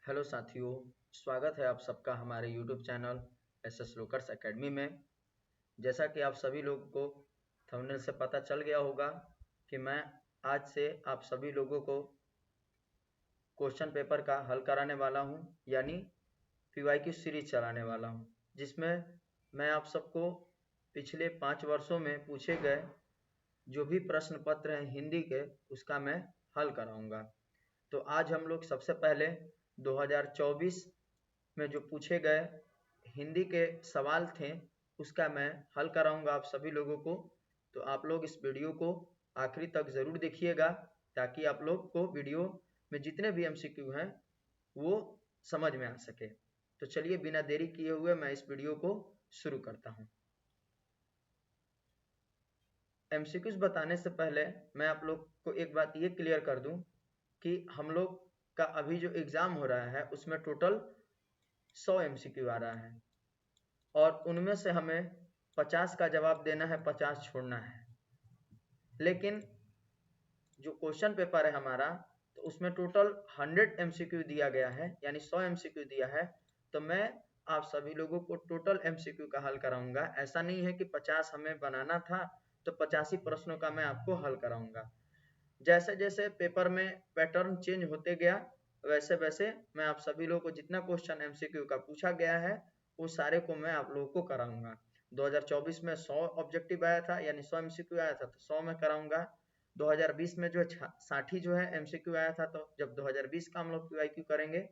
Hello साथियों, स्वागत है आप सबका हमारे यूट्यूब चैनल एसएस लोकर्स एकेडमी में। जैसा कि आप सभी लोगों को थंबनेल से पता चल गया होगा कि मैं आज से आप सभी लोगों को क्वेश्चन पेपर का हल कराने वाला हूं, यानी पीवाईक्यू सीरीज चलाने वाला हूं, जिसमें मैं आप सबको पिछले 5 वर्षों में पूछे गए जो भी प्रश्न पत्र हैं हिंदी के, उसका मैं हल कराऊंगा। तो आज हम लोग सबसे पहले 2024 में जो पूछे गए हिंदी के सवाल थे उसका मैं हल कराऊंगा आप सभी लोगों को। तो आप लोग इस वीडियो को आखिरी तक ज़रूर देखिएगा ताकि आप लोग को वीडियो में जितने भी एमसीक्यू हैं वो समझ में आ सके। तो चलिए बिना देरी किए हुए मैं इस वीडियो को शुरू करता हूँ। एमसीक्यूज बताने से पहले मैं आप लोग को एक बात ये क्लियर कर दूं कि हम लोग का अभी जो एग्ज़ाम हो रहा है उसमें टोटल 100 एमसीक्यू आ रहा है और उनमें से हमें 50 का जवाब देना है, 50 छोड़ना है। लेकिन जो क्वेश्चन पेपर है हमारा, तो उसमें टोटल 100 एमसीक्यू दिया गया है, यानी 100 एमसीक्यू दिया है। तो मैं आप सभी लोगों को टोटल एमसीक्यू का हल कराऊंगा। ऐसा नहीं है कि 50 हमें बनाना था तो 50 ही प्रश्नों का मैं आपको हल कराऊंगा। जैसे जैसे पेपर में पैटर्न चेंज होते गया वैसे वैसे मैं आप सभी लोगों को जितना क्वेश्चन एमसीक्यू का पूछा गया है वो सारे को मैं आप लोगों को कराऊंगा। 2024 में 100 ऑब्जेक्टिव आया था, यानी 100 एमसीक्यू आया था, तो 100 में कराऊंगा। 2020 में जो है 60 जो है एमसीक्यू आया था, तो जब 2020 का हम लोग पीवाईक्यू करेंगे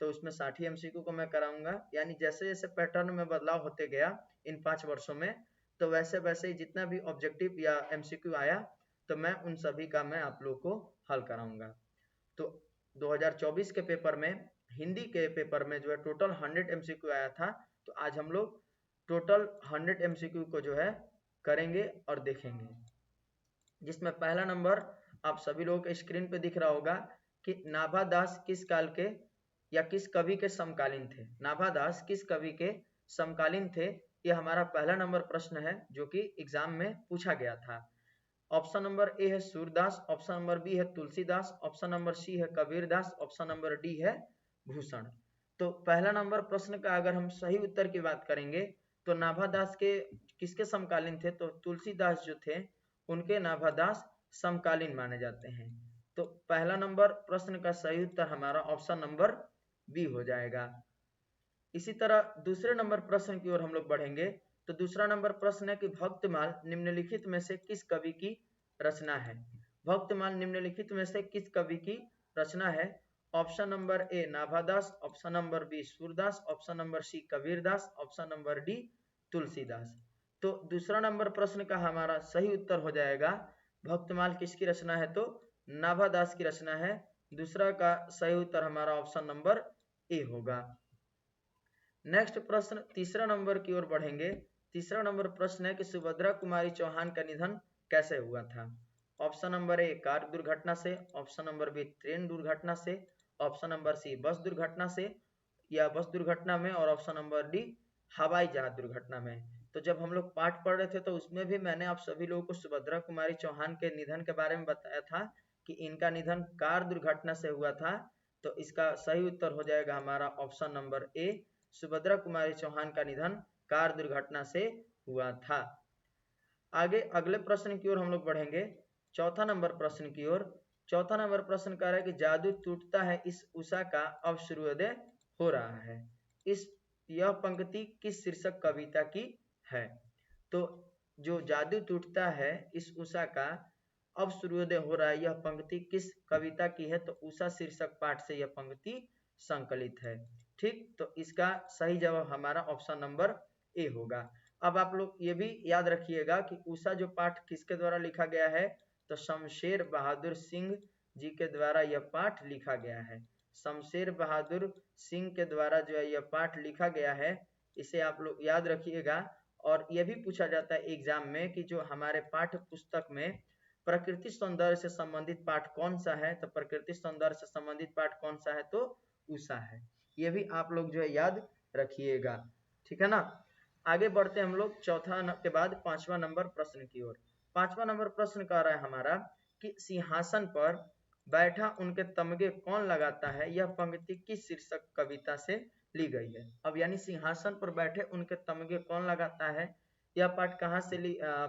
तो उसमें 60 एमसीक्यू को मैं कराऊंगा। यानी जैसे जैसे पैटर्न में बदलाव होते गया इन 5 वर्षों में, तो वैसे वैसे जितना भी ऑब्जेक्टिव या एमसीक्यू आया तो मैं उन सभी का मैं आप लोग को हल कराऊंगा। तो 2024 के पेपर में, हिंदी के पेपर में जो है टोटल 100 एमसीक्यू आया था, तो आज हम लोग टोटल 100 एमसीक्यू को जो है करेंगे और देखेंगे। जिसमें पहला नंबर आप सभी लोगों के स्क्रीन पे दिख रहा होगा कि नाभा दास किस काल के या किस कवि के समकालीन थे। नाभा दास किस कवि के समकालीन थे, यह हमारा पहला नंबर प्रश्न है जो कि एग्जाम में पूछा गया था। ऑप्शन नंबर ए है सूरदास, ऑप्शन नंबर बी है तुलसीदास, ऑप्शन नंबर सी है कबीरदास, ऑप्शन नंबर डी है भूषण। तो पहला नंबर प्रश्न का अगर हम सही उत्तर की बात करेंगे तो नाभादास के किसके समकालीन थे, तो तुलसीदास जो थे उनके नाभादास समकालीन माने जाते हैं। तो पहला नंबर प्रश्न का सही उत्तर हमारा ऑप्शन नंबर बी हो जाएगा। इसी तरह दूसरे नंबर प्रश्न की ओर हम लोग बढ़ेंगे। तो दूसरा नंबर प्रश्न है कि भक्तमाल निम्नलिखित में से किस कवि की रचना है। भक्तमाल निम्नलिखित में से किस कवि की रचना है। Option number A Nabhadas, option number B Surdas, option number C Kabirdas, option number D Tulsidas. तो दूसरा नंबर प्रश्न का हमारा सही उत्तर हो जाएगा भक्तमाल किसकी रचना है, तो नाभादास की रचना है। दूसरा का सही उत्तर हमारा ऑप्शन नंबर ए होगा। नेक्स्ट प्रश्न तीसरा नंबर की ओर बढ़ेंगे। तीसरा नंबर प्रश्न है कि सुभद्रा कुमारी चौहान का निधन कैसे हुआ था। ऑप्शन नंबर ए कार दुर्घटना से, ऑप्शन नंबर बी ट्रेन दुर्घटना से, ऑप्शन नंबर सी बस दुर्घटना से या बस दुर्घटना में, और ऑप्शन नंबर डी हवाई जहाज दुर्घटना में। तो जब हम लोग पाठ पढ़ रहे थे तो उसमें भी मैंने आप सभी लोगों को सुभद्रा कुमारी चौहान के निधन के बारे में बताया था कि इनका निधन कार दुर्घटना से हुआ था। तो इसका सही उत्तर हो जाएगा हमारा ऑप्शन नंबर ए, सुभद्रा कुमारी चौहान का निधन कार दुर्घटना से हुआ था। आगे अगले प्रश्न की ओर हम लोग बढ़ेंगे, चौथा नंबर प्रश्न की ओर। चौथा नंबर प्रश्न कह रहा है कि जादू टूटता है इस उषा का अब सूर्योदय हो रहा है। यह पंक्ति किस शीर्षक कविता की है। तो जो जादू टूटता है इस उषा का अब सूर्योदय हो रहा है, यह पंक्ति किस कविता की है, तो उषा शीर्षक पाठ से यह पंक्ति संकलित है। ठीक, तो इसका सही जवाब हमारा ऑप्शन नंबर ए होगा। अब आप लोग ये भी याद रखिएगा कि उषा जो पाठ किसके द्वारा लिखा गया है, तो शमशेर बहादुर सिंह जी के द्वारा यह पाठ लिखा गया है। शमशेर बहादुर सिंह के द्वारा जो है यह पाठ लिखा गया है, इसे आप लोग याद रखिएगा। और यह भी पूछा जाता है एग्जाम में कि जो हमारे पाठ्य पुस्तक में प्रकृति सौंदर्य से संबंधित पाठ कौन सा है, तो प्रकृति सौंदर्य से संबंधित पाठ कौन सा है, तो उषा है। ये भी आप लोग जो है याद रखिएगा, ठीक है ना। आगे बढ़ते हैं हम लोग चौथा के बाद पांचवा नंबर प्रश्न की ओर। पांचवा नंबर प्रश्न कह रहा है हमारा कि सिंहासन पर बैठा उनके तमगे कौन लगाता है, यह पंक्ति किस शीर्षक कविता से ली गई है। अब यानी सिंहासन पर बैठे उनके तमगे कौन लगाता है, यह पाठ कहाँ से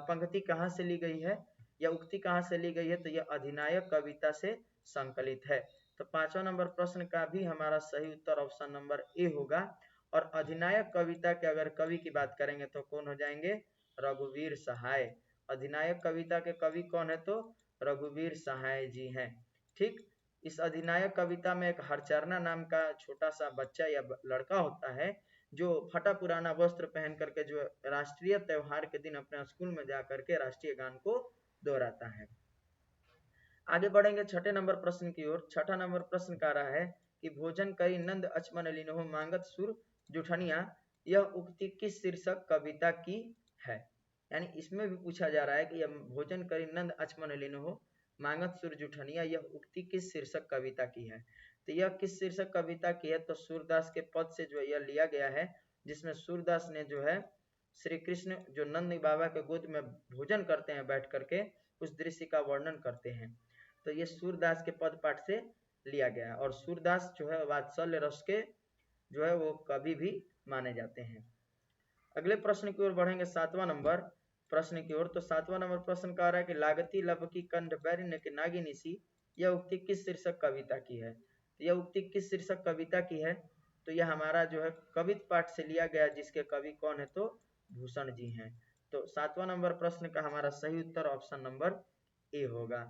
पंक्ति कहाँ से ली गई है, यह उक्ति कहाँ से ली गई है, तो यह अधिनायक कविता से संकलित है। तो 5वां नंबर प्रश्न का भी हमारा सही उत्तर ऑप्शन नंबर ए होगा। और अधिनायक कविता के अगर कवि की बात करेंगे तो कौन हो जाएंगे, रघुवीर सहाय। अधिनायक कविता के कवि कौन है, तो रघुवीर सहाय जी हैं। ठीक, इस अधिनायक कविता में एक हरचरना नाम का छोटा सा बच्चा या लड़का होता है जो फटा पुराना वस्त्र पहन करके जो राष्ट्रीय त्योहार के दिन अपने स्कूल में जा करके राष्ट्रीय गान को दोहराता है। आगे बढ़ेंगे छठे नंबर प्रश्न की ओर। छठा नंबर प्रश्न कह रहा है कि भोजन करी नंद अचमन लीनहो मांगत सुर जुठनिया, यह उक्ति किस शीर्षक कविता की है। यानी इसमें भी पूछा जा रहा है कि यह भोजन करी नंद अचमन लीनहो मांगत सुर जुठनिया, यह उक्ति किस शीर्षक कविता की है। तो यह किस शीर्षक कविता की है, तो सूरदास के पद से जो यह लिया गया है, जिसमें सूरदास ने जो है श्री कृष्ण जो नंद बाबा के गोद में भोजन करते हैं बैठ करके, उस दृश्य का वर्णन करते हैं। तो ये सूरदास के पद पाठ से लिया गया है। और सूरदास जो है वात्सल्य रस के जो है वो कवि भी माने जाते हैं। अगले प्रश्न की ओर बढ़ेंगे 7वां नंबर प्रश्न की ओर। तो 7वां नंबर प्रश्न कह रहा है कि लागती लबकी कंठ बैरिण्य की नागिनी सी, यह उक्ति किस शीर्षक कविता की है। तो यह उक्ति किस शीर्षक कविता की है, तो यह हमारा जो है कवित पाठ से लिया गया, जिसके कवि कौन है, तो भूषण जी हैं। तो 7वां नंबर प्रश्न का हमारा सही उत्तर ऑप्शन नंबर ए होगा।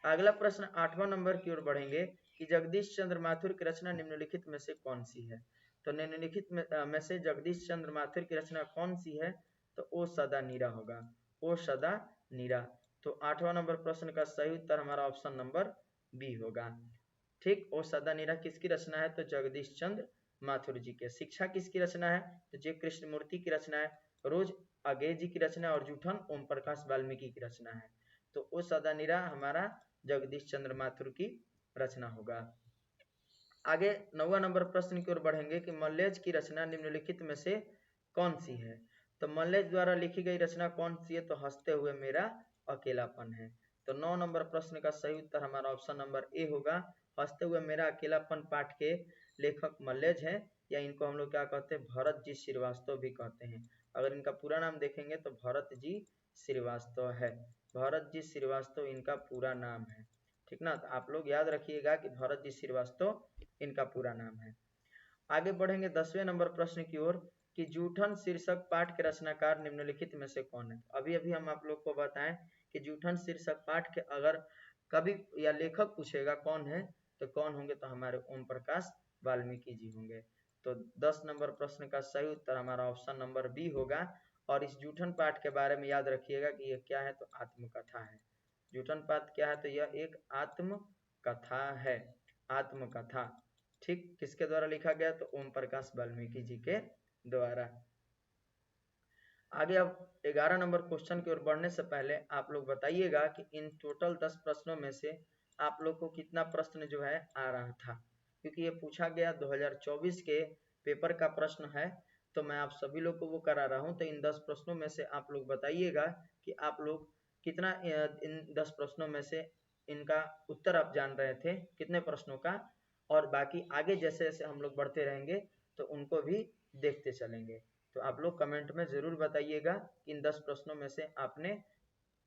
अगला प्रश्न 8वां नंबर की ओर बढ़ेंगे कि जगदीश चंद्र माथुर की रचना निम्नलिखित में से कौन सी है। तो निम्नलिखित में से जगदीश चंद्र माथुर की रचना कौन सी है, तो ओ सदा नीरा होगा, ओ सदा नीरा। तो 8वां नंबर प्रश्न का सही उत्तर हमारा ऑप्शन नंबर बी होगा। ठीक, ओ सदा नीरा किसकी रचना है, तो जगदीश चंद्र माथुर जी के। शिक्षा किसकी रचना है, तो जे कृष्णमूर्ति की रचना है। रोज अगे जी की रचना और जूठन ओम प्रकाश वाल्मीकि की रचना है। तो ओ सदा नीरा हमारा जगदीश चंद्र माथुर की रचना होगा। आगे 9वां नंबर प्रश्न की ओर बढ़ेंगे कि मल्लेज की रचना निम्नलिखित में से कौन सी है। तो मल्लेज द्वारा लिखी गई रचना कौन सी है, तो हंसते हुए मेरा अकेलापन है। तो 9 नंबर प्रश्न का सही उत्तर हमारा ऑप्शन नंबर ए होगा। हंसते हुए मेरा अकेलापन पाठ के लेखक मल्लेज हैं, या इनको हम लोग क्या कहते हैं, भरत जी श्रीवास्तव भी कहते हैं। अगर इनका पूरा नाम देखेंगे तो भरत जी श्रीवास्तव है। भरत जी श्रीवास्तव इनका पूरा नाम है। ठीक ना, तो आप लोग याद रखिएगा कि भरत जी श्रीवास्तव इनका पूरा नाम है। आगे बढ़ेंगे 10वें नंबर प्रश्न की ओर कि जूठन शीर्षक पाठ के रचनाकार निम्नलिखित में से कौन है। अभी अभी हम आप लोग को बताएं कि जूठन शीर्षक पाठ के अगर कवि या लेखक पूछेगा कौन है, तो कौन होंगे, तो हमारे ओम प्रकाश वाल्मीकि जी होंगे। तो 10 नंबर प्रश्न का सही उत्तर हमारा ऑप्शन नंबर बी होगा। और इस जूठन पाठ के बारे में याद रखिएगा कि यह क्या है, तो आत्मकथा है। जूठन पाठ क्या है, तो यह एक आत्मकथा है, आत्मकथा। ठीक, किसके द्वारा लिखा गया, तो ओम प्रकाश वाल्मीकि जी के द्वारा। आगे अब 11 नंबर क्वेश्चन की ओर बढ़ने से पहले आप लोग बताइएगा कि इन टोटल 10 प्रश्नों में से आप लोग को कितना प्रश्न जो है आ रहा था, क्योंकि ये पूछा गया 2024 के पेपर का प्रश्न है। तो मैं आप सभी लोग को वो करा रहा हूँ। तो इन 10 प्रश्नों में से आप लोग बताइएगा कि आप लोग कितना इन 10 प्रश्नों में से इनका उत्तर आप जान रहे थे, कितने प्रश्नों का। और बाकी आगे जैसे जैसे हम लोग बढ़ते रहेंगे तो उनको भी देखते चलेंगे। तो आप लोग कमेंट में जरूर बताइएगा इन 10 प्रश्नों में से आपने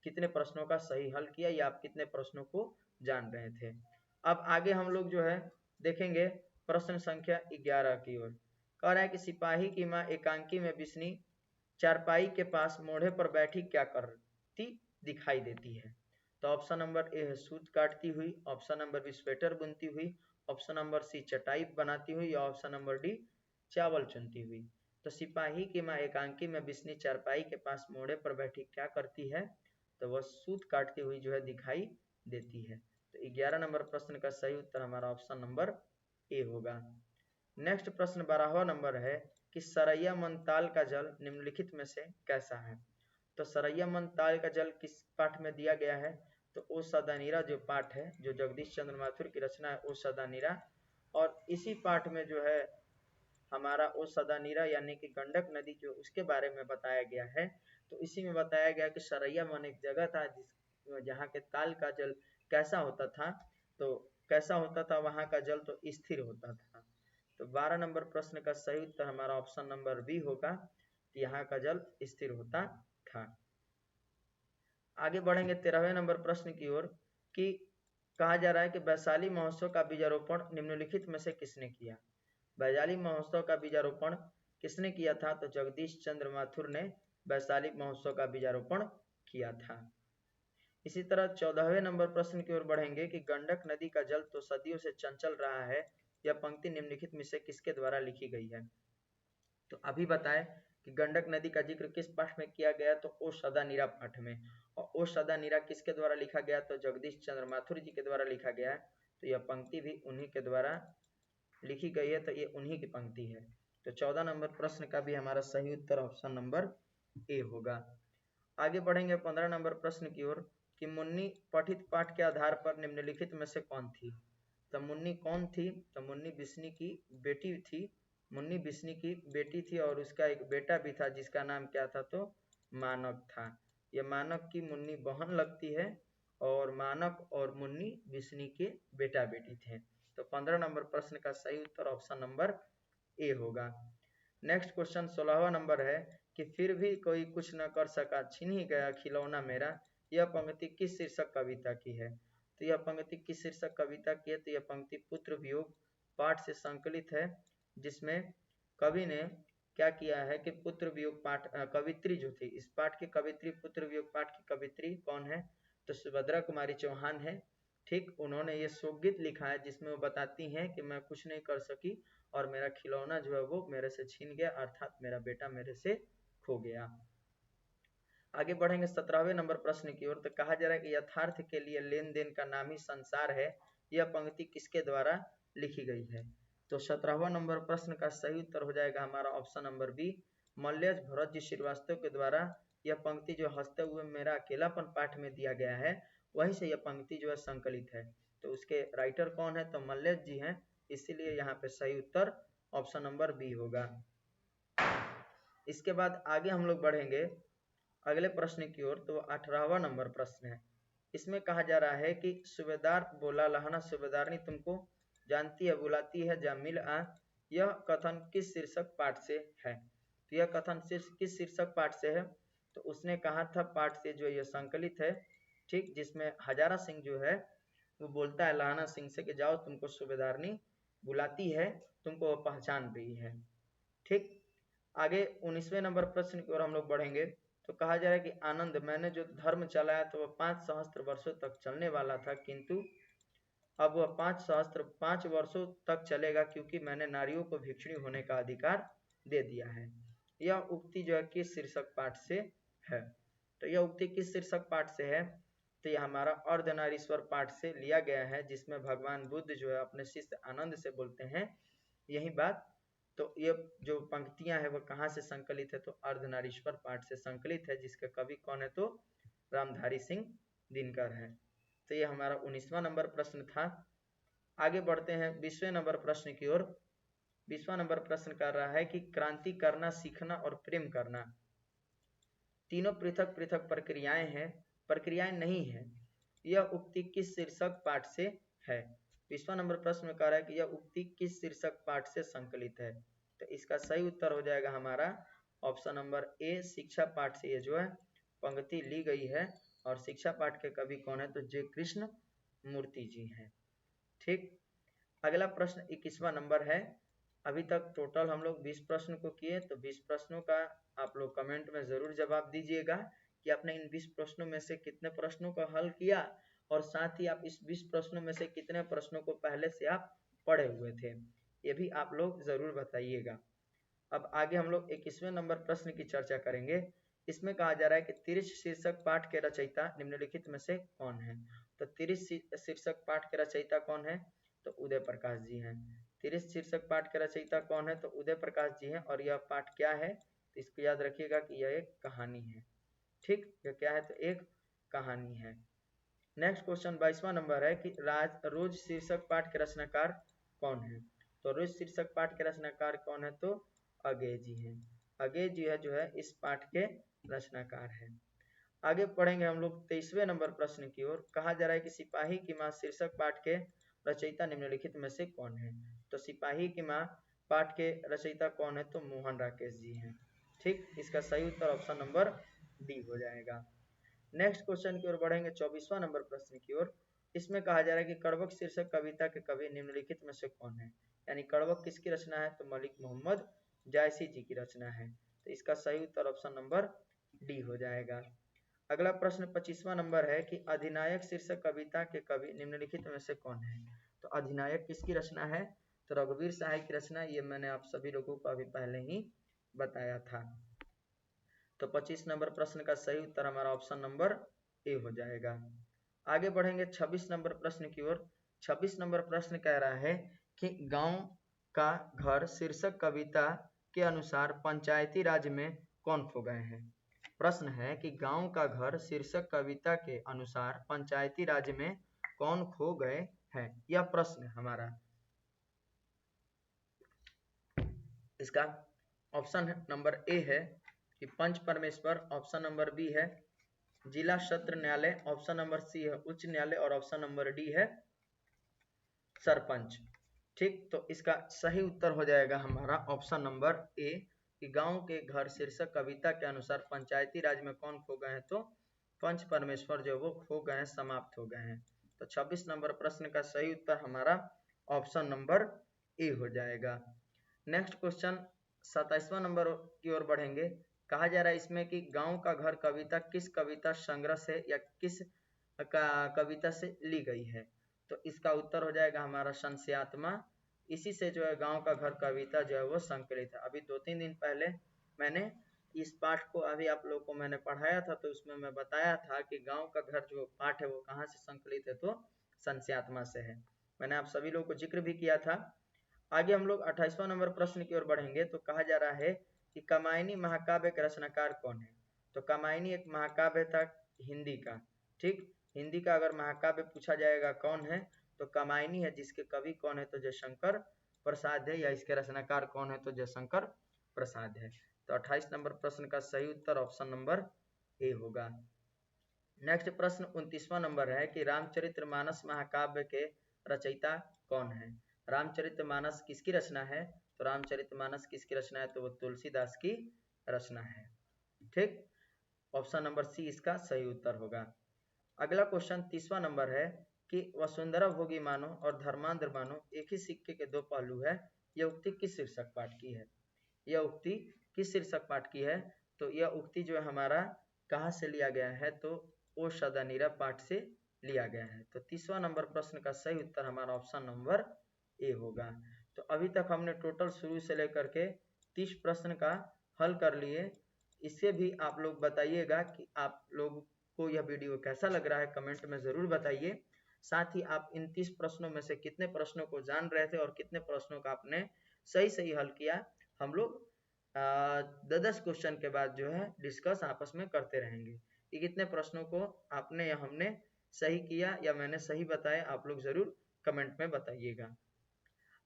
कितने प्रश्नों का सही हल किया या आप कितने प्रश्नों को जान रहे थे। अब आगे हम लोग जो है देखेंगे प्रश्न संख्या 11 की ओर। कह रहा है कि सिपाही की माँ एकांकी में बिस्नी चारपाई के पास मोढ़े पर बैठी क्या करती दिखाई देती है। तो ऑप्शन नंबर ए है सूत काटती हुई, ऑप्शन नंबर बी स्वेटर बुनती हुई, ऑप्शन नंबर सी चटाई बनाती हुई, या ऑप्शन नंबर डी चावल चुनती हुई। तो सिपाही की माँ एकांकी में बिस्नी चारपाई के पास मोड़े पर बैठी क्या करती है, तो वह सूत काटती हुई जो है दिखाई देती है। तो 11 नंबर प्रश्न का सही उत्तर हमारा ऑप्शन नंबर ए होगा। नेक्स्ट प्रश्न 12वां नंबर है कि सरैया मन ताल का जल निम्नलिखित में से कैसा है। तो सरैया मन ताल का जल किस पाठ में दिया गया है, तो ओ सदा नीरा जो पाठ है, जो जगदीश चंद्र माथुर की रचना है, ओ सदा नीरा। और इसी पाठ में जो है हमारा ओ सदा नीरा यानी कि गंडक नदी जो उसके बारे में बताया गया है। तो इसी में बताया गया कि सरैया मन एक जगह था जिस जहाँ के ताल का जल कैसा होता था, तो कैसा होता था, वहां का जल तो स्थिर होता था। तो 12 नंबर प्रश्न का सही उत्तर हमारा ऑप्शन नंबर बी होगा, कि यहाँ का जल स्थिर होता था। आगे बढ़ेंगे 13वें नंबर प्रश्न की ओर, कि कहा जा रहा है कि वैशाली महोत्सव का बीजारोपण निम्नलिखित में से किसने किया। वैशाली महोत्सव का बीजारोपण किसने किया था, तो जगदीश चंद्र माथुर ने वैशाली महोत्सव का बीजारोपण किया था। इसी तरह 14वें नंबर प्रश्न की ओर बढ़ेंगे, कि गंडक नदी का जल तो सदियों से चंचल रहा है, यह पंक्ति निम्नलिखित में से किसके द्वारा लिखी गई है। तो अभी बताएं कि गंडक नदी का जिक्र किस पाठ में किया गया, तो ओ सदा नीरा पाठ में। और ओ सदा नीरा किसके द्वारा लिखा गया, तो जगदीश चंद्र माथुर जी के द्वारा लिखा गया है। तो यह पंक्ति भी उन्हीं के द्वारा लिखी गई है, तो ये उन्हीं की पंक्ति है। तो 14 नंबर प्रश्न का भी हमारा सही उत्तर ऑप्शन नंबर ए होगा। आगे बढ़ेंगे 15 नंबर प्रश्न की ओर, कि मुन्नी पठित पाठ के आधार पर निम्नलिखित में से कौन थी। तो मुन्नी कौन थी, तो मुन्नी बिस्नी की बेटी थी। मुन्नी बिस्नी की बेटी थी और उसका एक बेटा भी था, जिसका नाम क्या था, तो मानक था। ये मानक की मुन्नी बहन लगती है, और मानक और मुन्नी बिस्नी के बेटा बेटी थे। तो 15 नंबर प्रश्न का सही उत्तर ऑप्शन नंबर ए होगा। नेक्स्ट क्वेश्चन 16वां नंबर है, कि फिर भी कोई कुछ न कर सका, छीन ही गया खिलौना मेरा, यह पंक्ति किस शीर्षक कविता की है। तो यह पंक्ति किस शीर्षक कविता की है, तो यह पंक्ति पुत्र वियोग पाठ से संकलित है, जिसमें कवि ने क्या किया है कि पुत्र वियोग पाठ कवित्री जो थी, इस पाठ की कवित्री, पुत्र वियोग पाठ की कवित्री कौन है, तो सुभद्रा कुमारी चौहान है। ठीक, उन्होंने ये शोकगीत लिखा है, जिसमें वो बताती हैं कि मैं कुछ नहीं कर सकी और मेरा खिलौना जो है वो मेरे से छीन गया, अर्थात मेरा बेटा मेरे से खो गया। आगे बढ़ेंगे 17वें नंबर प्रश्न की ओर, तो कहा जा रहा है कि यथार्थ के लिए लेन देन का नाम ही संसार है, यह पंक्ति किसके द्वारा लिखी गई है। तो 17वां नंबर प्रश्न का सही उत्तर हो जाएगा हमारा option number B, Mallesh Bharat ji Srivastava के द्वारा यह पंक्ति जो हंसते हुए मेरा अकेलापन पाठ में दिया गया है, वहीं से यह पंक्ति जो है संकलित है। तो उसके राइटर कौन है, तो मल्लेश जी हैं, इसीलिए यहाँ पे सही उत्तर ऑप्शन नंबर बी होगा। इसके बाद आगे हम लोग बढ़ेंगे अगले प्रश्न की ओर, तो 18वां नंबर प्रश्न है। इसमें कहा जा रहा है कि सूबेदार बोला लहना सूबेदारनी तुमको, जानती है बुलाती है जा मिल आ, यह कथन किस शीर्षक पाठ से है। तो यह कथन किस शीर्षक पाठ से है, तो उसने कहा था पाठ से जो यह संकलित है, ठीक, जिसमें हजारा सिंह जो है वो बोलता है लहना सिंह से कि जाओ तुमको सूबेदारनी बुलाती है, तुमको वो पहचान रही है। ठीक, आगे 19वें नंबर प्रश्न की ओर हम लोग बढ़ेंगे, तो कहा जा रहा है कि आनंद मैंने जो धर्म चलाया तो वह 5 सहस्त्र वर्षों तक चलने वाला था, किंतु अब वह 5 वर्षों तक चलेगा, क्योंकि मैंने नारियों को भिक्षुणी होने का अधिकार दे दिया है। यह उक्ति जो है किस शीर्षक पाठ से है। तो यह उक्ति किस शीर्षक पाठ से है, तो यह हमारा अर्धनारीश्वर पाठ से लिया गया है, जिसमें भगवान बुद्ध जो है अपने शिष्य आनंद से बोलते हैं यही बात। तो ये जो पंक्तियां हैं वो कहाँ से संकलित है, तो अर्धनारीश्वर पाठ से संकलित है, जिसके कवि कौन है, तो रामधारी सिंह दिनकर है। तो ये हमारा 19वां नंबर प्रश्न था। आगे बढ़ते हैं 20वें नंबर प्रश्न की ओर। 20वां नंबर प्रश्न कर रहा है कि क्रांति करना, सीखना और प्रेम करना तीनों पृथक पृथक प्रक्रियाएं हैं, प्रक्रियाएं नहीं है, यह उक्ति किस शीर्षक पाठ से है। 20वां नंबर प्रश्न में कह रहा है कि यह उक्ति किस शीर्षक पाठ से संकलित है। तो इसका सही उत्तर हो जाएगा हमारा ऑप्शन नंबर ए, शिक्षा पाठ से ये जो है पंक्ति ली गई है, और शिक्षा पाठ के कवि कौन है, तो जे कृष्ण मूर्ति जी हैं। ठीक, अगला प्रश्न 21वां नंबर है। अभी तक टोटल हम लोग 20 प्रश्न को किए, तो 20 प्रश्नों का आप लोग कमेंट में जरूर जवाब दीजिएगा कि आपने इन 20 प्रश्नों में से कितने प्रश्नों का हल किया, और साथ ही आप इस 20 प्रश्नों में से कितने प्रश्नों को पहले से आप पढ़े हुए थे, ये भी आप लोग जरूर बताइएगा। अब आगे हम लोग 21वें नंबर प्रश्न की चर्चा करेंगे। इसमें कहा जा रहा है कि तिरिश शीर्षक पाठ के रचयिता निम्नलिखित में से कौन है। तो तिरिश शीर्षक पाठ के रचयिता कौन है, तो उदय प्रकाश जी हैं। तिरिश शीर्षक पाठ के रचयिता कौन है, तो उदय प्रकाश जी हैं। और यह पाठ क्या है, तो इसको याद रखिएगा कि यह एक कहानी है। ठीक, यह क्या है, तो एक कहानी है। नेक्स्ट क्वेश्चन 22वां नंबर है कि रोज शीर्षक पाठ के रचनाकार कौन है। तो रोज शीर्षक पाठ के रचनाकार कौन है, तो अगेय जी हैं। अगेय जी है जो है इस पाठ के रचनाकार हैं। आगे पढ़ेंगे हम लोग 23वें नंबर प्रश्न की ओर। कहा जा रहा है कि सिपाही की माँ शीर्षक पाठ के रचयिता निम्नलिखित में से कौन है। तो सिपाही की माँ पाठ के रचयिता कौन है, तो मोहन राकेश जी हैं। ठीक, इसका सही उत्तर ऑप्शन नंबर डी हो जाएगा। नेक्स्ट क्वेश्चन की ओर बढ़ेंगे 24वां नंबर प्रश्न की ओर। इसमें कहा जा रहा है कि कड़बक शीर्षक कविता के कवि निम्नलिखित में से कौन है। यानी कड़बक किसकी रचना है, तो मलिक मोहम्मद जायसी जी की रचना है। तो इसका सही उत्तर ऑप्शन नंबर डी हो जाएगा। अगला प्रश्न 25वां नंबर है कि अधिनायक शीर्षक कविता के कवि निम्नलिखित में से कौन है। तो अधिनायक किसकी रचना है, तो रघुवीर सहाय की रचना। ये मैंने आप सभी लोगों को अभी पहले ही बताया था। तो 25 नंबर प्रश्न का सही उत्तर हमारा ऑप्शन नंबर ए हो जाएगा। आगे बढ़ेंगे 26 नंबर प्रश्न की ओर। 26 नंबर प्रश्न कह रहा है कि गांव का घर शीर्षक कविता के अनुसार पंचायती राज में कौन खो गए हैं। प्रश्न है कि गांव का घर शीर्षक कविता के अनुसार पंचायती राज में कौन खो गए हैं, यह प्रश्न हमारा। इसका ऑप्शन नंबर ए है कि पंच परमेश्वर, ऑप्शन नंबर बी है जिला सत्र न्यायालय, ऑप्शन नंबर सी है उच्च न्यायालय और ऑप्शन नंबर डी है सरपंच। ठीक, तो इसका सही उत्तर हो जाएगा हमारा ऑप्शन नंबर ए कि गांव के घर शीर्षक कविता के अनुसार पंचायती राज में कौन खो गए हैं, तो पंच परमेश्वर जो वो खो गए हैं, समाप्त हो गए हैं। तो 26 नंबर प्रश्न का सही उत्तर हमारा ऑप्शन नंबर ए हो जाएगा। नेक्स्ट क्वेश्चन 27वां नंबर की ओर बढ़ेंगे। कहा जा रहा है इसमें कि गांव का घर कविता किस कविता संग्रह से या किस कविता से ली गई है। तो इसका उत्तर हो जाएगा हमारा संस्यात्मा। इसी से जो है गांव का घर कविता जो है वो संकलित है। अभी 2-3 दिन पहले मैंने इस पाठ को अभी आप लोगों को मैंने पढ़ाया था, तो उसमें मैं बताया था कि गांव का घर जो पाठ है वो कहाँ से संकलित है, तो संस्यात्मा से है। मैंने आप सभी लोगों को जिक्र भी किया था। आगे हम लोग 28वां नंबर प्रश्न की ओर बढ़ेंगे। तो कहा जा रहा है कि कामायनी महाकाव्य के रचनाकार कौन है। तो कामायनी एक महाकाव्य था हिंदी का। ठीक, हिंदी का अगर महाकाव्य पूछा जाएगा कौन है, तो कामायनी है। जिसके कवि कौन है, तो जयशंकर प्रसाद है, या इसके रचनाकार कौन है, तो जयशंकर प्रसाद है। तो 28 नंबर प्रश्न का सही उत्तर ऑप्शन नंबर ए होगा। नेक्स्ट प्रश्न 29वां नंबर है कि रामचरितमानस महाकाव्य के रचयिता कौन है। रामचरितमानस किसकी रचना है, तो रामचरितमानस किसकी रचना है, तो वो तुलसीदास की रचना है। ठीक, ऑप्शन नंबर सी इसका सही उत्तर होगा। अगला क्वेश्चन 30वां नंबर है कि वसुंधरा भोगी मानो और धर्मांध मानो एक ही सिक्के के दो पहलू है, यह उक्ति किस शीर्षक पाठ की है। यह उक्ति किस शीर्षक पाठ की है, तो यह उक्ति जो है हमारा कहाँ से लिया गया है, तो ओ सदानीरा पाठ से लिया गया है। तो 30वां नंबर प्रश्न का सही उत्तर हमारा ऑप्शन नंबर ए होगा। तो अभी तक हमने टोटल शुरू से लेकर के 30 प्रश्न का हल कर लिए। इससे भी आप लोग बताइएगा कि आप लोग को यह वीडियो कैसा लग रहा है, कमेंट में जरूर बताइए। साथ ही आप इन 30 प्रश्नों में से कितने प्रश्नों को जान रहे थे और कितने प्रश्नों का आपने सही हल किया। हम लोग 10 क्वेश्चन के बाद जो है डिस्कस आपस में करते रहेंगे कि कितने प्रश्नों को आपने या हमने सही किया या मैंने सही बताया। आप लोग जरूर कमेंट में बताइएगा।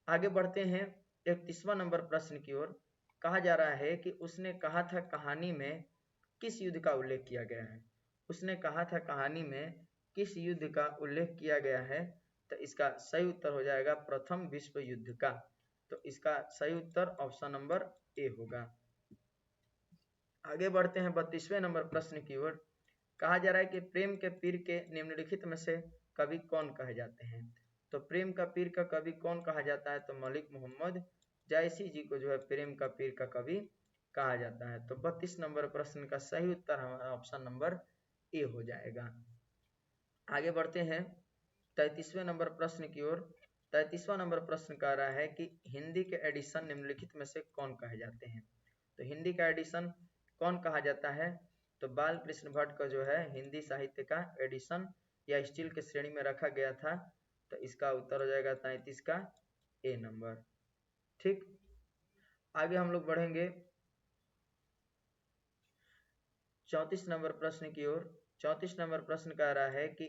आगे बढ़ते हैं 31वां नंबर प्रश्न की ओर। कहा जा रहा है कि उसने कहा था कहानी में किस युद्ध का उल्लेख किया गया है। उसने कहा था कहानी में किस युद्ध का उल्लेख किया गया है, तो इसका सही उत्तर हो जाएगा प्रथम विश्व युद्ध का। तो इसका सही उत्तर ऑप्शन नंबर ए होगा। आगे बढ़ते हैं 32वें नंबर प्रश्न की ओर। कहा जा रहा है कि प्रेम के पीर के निम्नलिखित में से कवि कौन कहे जाते हैं। तो प्रेम का पीर का कवि कौन कहा जाता है, तो मलिक मोहम्मद जायसी जी को जो है प्रेम का पीर का कवि कहा जाता है। तो 32 नंबर प्रश्न का सही उत्तर हमारा ऑप्शन नंबर ए हो जाएगा। आगे बढ़ते हैं 33वें नंबर प्रश्न की ओर। 33वां नंबर प्रश्न कह रहा है कि हिंदी के एडिशन निम्नलिखित में से कौन कहे जाते हैं। तो हिंदी का एडिशन कौन कहा जाता है, तो बाल कृष्ण भट्ट का जो है हिंदी साहित्य का एडिशन या स्टील के श्रेणी में रखा गया था। तो इसका उत्तर हो जाएगा 33 का ए नंबर। ठीक, आगे हम लोग बढ़ेंगे 34 नंबर प्रश्न की ओर। 34 नंबर प्रश्न कह रहा है कि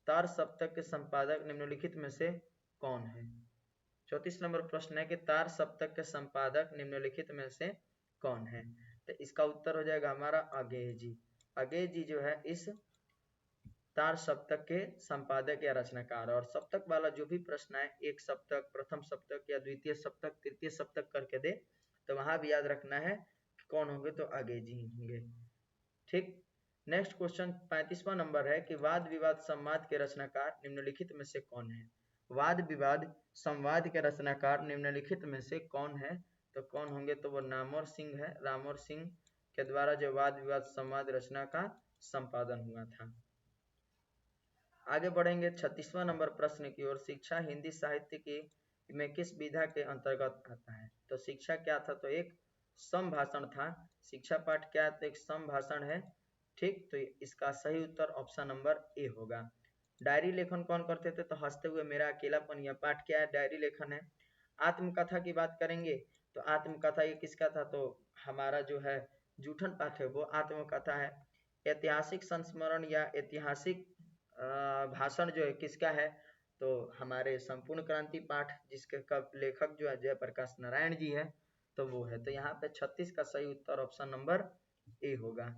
तार सप्तक के संपादक निम्नलिखित में से कौन है। 34 नंबर प्रश्न है कि तार सप्तक के संपादक निम्नलिखित में से कौन है। तो इसका उत्तर हो जाएगा हमारा अगेय जी। अगेजी जो है इस तार सप्तक के संपादक या रचनाकार। और सप्तक वाला जो भी प्रश्न है, एक सप्तक, प्रथम सप्तक या द्वितीय सप्तक, तृतीय सप्तक करके दे, तो वहां भी याद रखना है कौन होंगे, तो अगेजी होंगे। ठीक। नेक्स्ट क्वेश्चन 35वां नंबर है कि वाद विवाद संवाद के रचनाकार निम्नलिखित में से कौन है। वाद विवाद संवाद के रचनाकार निम्नलिखित में से कौन है, तो कौन होंगे, तो वो नामवर सिंह है। रामवर सिंह के द्वारा जो वाद विवाद संवाद रचना का संपादन हुआ था। आगे बढ़ेंगे 36वां नंबर प्रश्न की ओर। शिक्षा हिंदी साहित्य की में किस विधा के अंतर्गत आता है। तो शिक्षा क्या था, तो एक संभाषण था। शिक्षा पाठ क्या है, तो एक संभाषण है। ठीक, तो इसका सही उत्तर ऑप्शन नंबर ए होगा। डायरी लेखन कौन करते थे, तो हंसते हुए मेरा अकेलापन, यह पाठ क्या है, डायरी लेखन है। आत्मकथा की बात करेंगे तो आत्मकथा ये किसका था, तो हमारा जो है जूठन पाठ है वो आत्मकथा है। ऐतिहासिक संस्मरण या ऐतिहासिक भाषण जो है किसका है, तो हमारे संपूर्ण क्रांति पाठ जिसके लेखक जो है जयप्रकाश नारायण जी है, तो वो है। तो यहाँ पे 36 का सही उत्तर ऑप्शन नंबर ए होगा।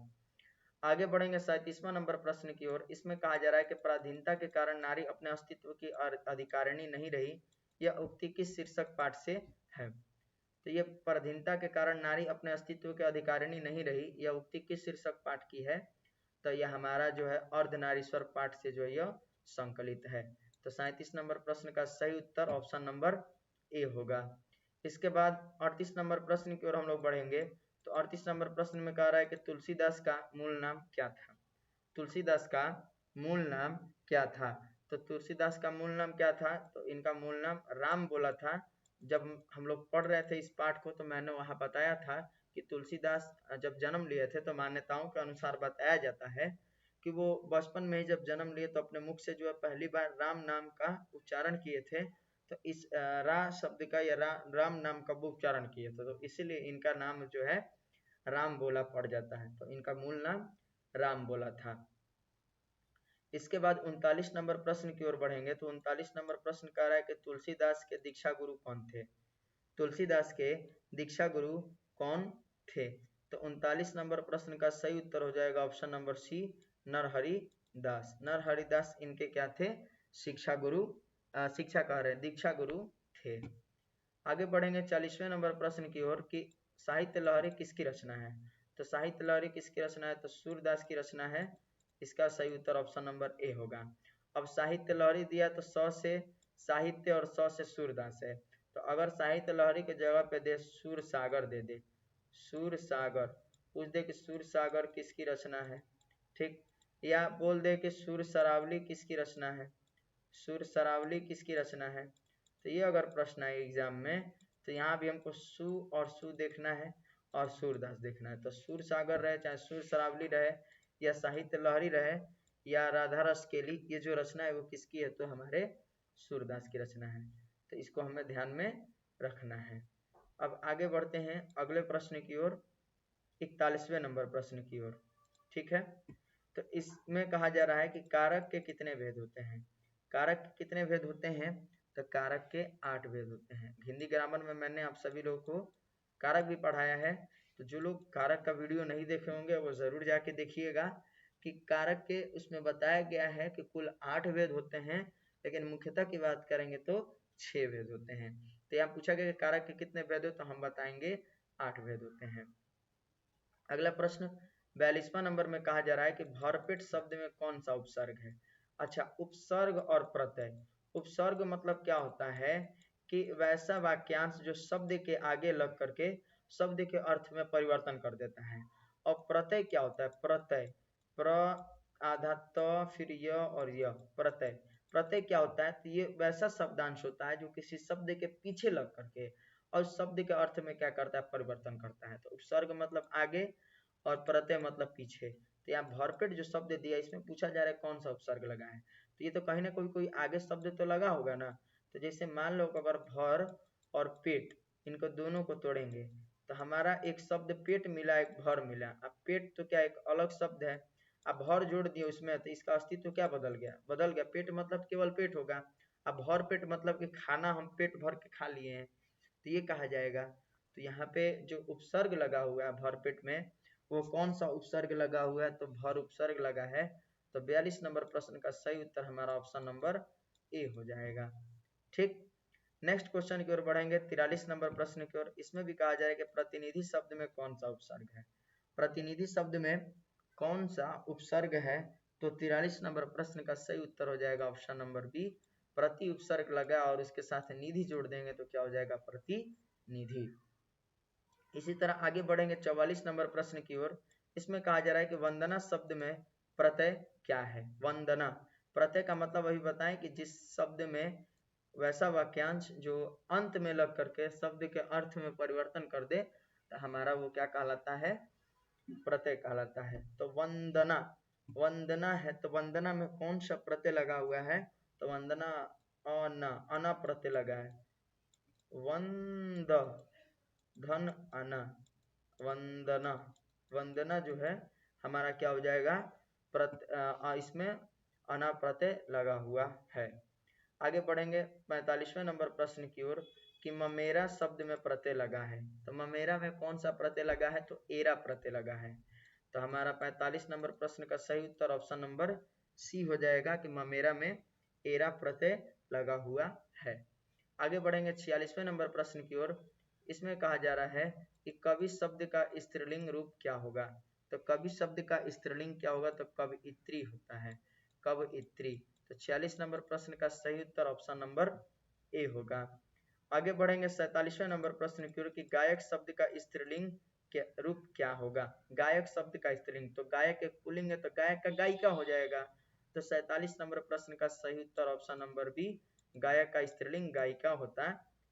आगे बढ़ेंगे 37वां नंबर प्रश्न की ओर। इसमें कहा जा रहा है कि पराधीनता के कारण नारी अपने अस्तित्व की अधिकारिणी नहीं रही, यह उक्ति किस शीर्षक पाठ से है। तो ये पराधीनता के कारण नारी अपने अस्तित्व के अधिकारिणी नहीं रही, यह उक्ति किस शीर्षक पाठ की है, तो यह हमारा जो है अर्धनारीश्वर पाठ से जो यह संकलित है। तो 37 नंबर प्रश्न का सही उत्तर ऑप्शन नंबर ए होगा। इसके बाद 38 नंबर प्रश्न की ओर हम लोग बढ़ेंगे। तो 38 नंबर प्रश्न में कह रहा है कि तुलसीदास का मूल नाम क्या था। तुलसीदास का मूल नाम क्या था, तो तुलसीदास का मूल नाम क्या था, तो इनका मूल नाम राम बोला था। जब हम लोग पढ़ रहे थे इस पाठ को तो मैंने वहां बताया था कि तुलसीदास जब जन्म लिए थे तो मान्यताओं के अनुसार बताया जाता है कि वो बचपन में ही जब जन्म लिए तो अपने मुख से जो है पहली बार राम नाम का उच्चारण किए थे। तो इस रा शब्द का या राम नाम का वो उच्चारण किए थे, तो इसीलिए इनका नाम जो है राम बोला पड़ जाता है। तो इनका मूल नाम राम बोला था। इसके बाद 39 नंबर प्रश्न की ओर बढ़ेंगे। तो 39 नंबर प्रश्न कह रहा है कि तुलसीदास के दीक्षा गुरु कौन थे। तुलसीदास के दीक्षा गुरु कौन थे, तो 39 नंबर प्रश्न का सही उत्तर हो जाएगा ऑप्शन नंबर सी, नरहरि दास। नरहरि दास इनके क्या थे, शिक्षा गुरु, शिक्षा कह रहे हैं, दीक्षा गुरु थे। आगे बढ़ेंगे 40वें नंबर प्रश्न की ओर कि साहित्य लहरी किसकी रचना है। तो साहित्य लहरी किसकी रचना है, तो सूरदास की रचना है। इसका सही उत्तर ऑप्शन नंबर ए होगा। अब साहित्य लहरी दिया तो स से साहित्य और स से सूरदास है, तो अगर साहित्य लहरी के जगह पे दे सूर सागर दे दे, सूर सागर पूछ दे कि सूर सागर किसकी रचना है, ठीक, या बोल दे कि सूर सरावली किसकी रचना है, सूर सरावली किसकी रचना है। तो ये अगर प्रश्न आए एग्जाम में तो यहाँ भी हमको सु और सु देखना है और सूरदास देखना है। तो सूर सागर रहे चाहे सूर सरावली रहे या साहित्य लहरी रहे या राधा रस केली, ये जो रचना है वो किसकी है, तो हमारे सूरदास की रचना है। तो इसको हमें ध्यान में रखना है। अब आगे बढ़ते हैं अगले प्रश्न की ओर, 41वें नंबर प्रश्न की ओर। ठीक है, तो इसमें कहा जा रहा है कि कारक के कितने भेद होते हैं। कारक के कितने भेद होते हैं, तो कारक के 8 भेद होते हैं। हिंदी ग्रामर में मैंने आप सभी लोगों को कारक भी पढ़ाया है, तो जो लोग कारक का वीडियो नहीं देखे होंगे वो जरूर जाके देखिएगा कि कारक के उसमें बताया गया है कि कुल 8 भेद होते हैं, लेकिन मुख्यतः की बात करेंगे तो 6 भेद होते हैं। तो यहाँ पूछा गया कि कारक के कितने भेद हो, तो हम बताएंगे 8 भेद होते हैं। अगला प्रश्न 42वां नंबर में कहा जा रहा है कि भरपेट शब्द में कौन सा उपसर्ग है। अच्छा, उपसर्ग और प्रत्यय। उपसर्ग मतलब क्या होता है कि वैसा वाक्यांश जो शब्द के आगे लग करके शब्द के अर्थ में परिवर्तन कर देता है। और प्रत्यय क्या होता है, प्रत्यय प्र आधा त फिर य और य, प्रत्यय। प्रत्यय क्या होता है, तो ये वैसा शब्दांश होता है जो किसी शब्द के पीछे लग करके और शब्द के अर्थ में क्या करता है, परिवर्तन करता है। तो उपसर्ग मतलब आगे और प्रत्यय मतलब पीछे। तो यहाँ भरपेट जो शब्द दिया इसमें पूछा जा रहा है कौन सा उपसर्ग लगा है, तो ये तो कहीं ना कोई आगे शब्द तो लगा होगा ना। तो जैसे मान लो अगर भर और पेट इनको दोनों को तोड़ेंगे तो हमारा एक शब्द पेट मिला एक भर मिला। अब पेट तो क्या एक अलग शब्द है, अब भर जोड़ दिए उसमें तो इसका अस्तित्व क्या बदल गया, बदल गया। पेट मतलब केवल पेट होगा, अब भर पेट मतलब कि खाना हम पेट भर के खा लिए हैं, तो ये कहा जाएगा। तो यहाँ पे जो उपसर्ग लगा हुआ है भरपेट में वो कौन सा उपसर्ग लगा हुआ है, तो भर उपसर्ग लगा है। तो 42 नंबर प्रश्न का सही उत्तर हमारा ऑप्शन नंबर ए हो जाएगा। ठीक, नेक्स्ट क्वेश्चन की ओर बढ़ेंगे 43 नंबर प्रश्न की ओर। इसमें भी कहा जाए कि प्रतिनिधि शब्द में कौन सा उपसर्ग है, प्रतिनिधि शब्द में कौन सा उपसर्ग है। तो 43 नंबर प्रश्न का सही उत्तर हो जाएगा ऑप्शन नंबर बी, प्रति उपसर्ग लगा और उसके साथ निधि जोड़ देंगे तो क्या हो जाएगा, प्रतिनिधि। इसी तरह आगे बढ़ेंगे 44 नंबर प्रश्न की ओर। इसमें कहा जा रहा है कि वंदना शब्द में प्रत्यय क्या है। वंदना प्रत्यय का मतलब अभी बताएं कि जिस शब्द में वैसा वाक्यांश जो अंत में लग करके शब्द के अर्थ में परिवर्तन कर दे तो हमारा वो क्या कहलाता है, प्रत्यय कहलाता है। तो वंदना, वंदना है तो वंदना में कौन सा प्रत्यय लगा हुआ है, तो वंदना अना प्रत्यय लगा है। वंद धन अना, वंदना, वंदना जो है हमारा क्या हो जाएगा, इसमें अना प्रत्यय लगा हुआ है। आगे बढ़ेंगे 45वें नंबर प्रश्न की ओर कि ममेरा शब्द में प्रत्यय लगा है। तो ममेरा में कौन सा प्रत्यय लगा है, तो एरा प्रत्यय लगा है। तो हमारा 45 नंबर प्रश्न का सही उत्तर ऑप्शन नंबर सी हो जाएगा कि ममेरा में एरा प्रत्यय लगा हुआ है। आगे बढ़ेंगे 46वें नंबर प्रश्न की ओर। इसमें कहा जा रहा है कि कवि शब्द का स्त्रीलिंग रूप क्या होगा। तो कवि शब्द का स्त्रीलिंग क्या होगा, तो कवयित्री होता है, कवयित्री। तो 46 नंबर प्रश्न का सही उत्तर ऑप्शन नंबर ए होगा। आगे बढ़ेंगे 47वें नंबर प्रश्न की ओर कि गायक शब्द का स्त्रीलिंग के रूप क्या होगा। गायक शब्द का स्त्रीलिंग, तो गायक एक पुल्लिंग है तो गायक का गायिका हो जाएगा। तो 47 नंबर प्रश्न का सही उत्तर ऑप्शन नंबर बी, गायक का स्त्रीलिंग गायिका होता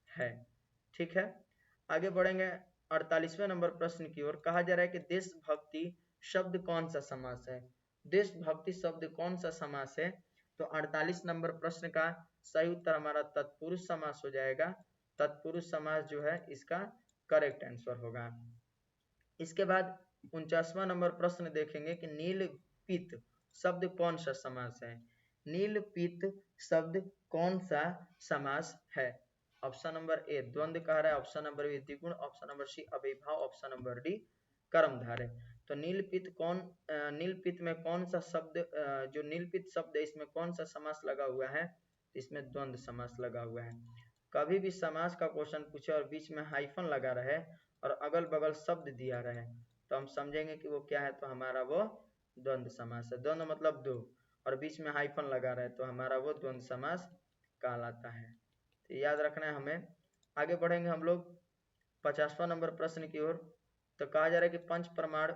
है। ठीक है, आगे बढ़ेंगे 48वें नंबर प्रश्न की ओर। कहा जा रहा है कि देशभक्ति शब्द कौन सा समास है। देशभक्ति शब्द कौन सा समास है, तो 48 नंबर प्रश्न का सही उत्तर हमारा तत्पुरुष समास हो जाएगा। तत्पुरुष समास जो है इसका करेक्ट आंसर होगा। इसके बाद 49वां नंबर प्रश्न देखेंगे कि नीलपित शब्द कौन सा समास है। नीलपित शब्द कौन सा समास है। ऑप्शन नंबर ए द्वंद्व कह रहा है, ऑप्शन नंबर बी द्विगुण, ऑप्शन नंबर सी अविभाव, ऑप्शन नंबर डी कर्मधारय। तो नीलपित कौन, नीलपित में कौन सा शब्द, जो नीलपित शब्द है इसमें कौन सा समास लगा हुआ है, इसमें द्वंद्व समास लगा हुआ है। कभी भी समास का क्वेश्चन पूछे और बीच में हाइफन लगा रहे और अगल बगल शब्द दिया रहे तो हम समझेंगे कि वो क्या है, तो हमारा वो द्वंद्व समास है। द्वंद्व मतलब दो और बीच में हाइफन लगा रहे तो हमारा वो द्वंद्व समास कहलाता है। तो याद रखना है हमें। आगे बढ़ेंगे हम लोग 50वां नंबर प्रश्न की ओर। तो कहा जा रहा है कि पंच प्रमाण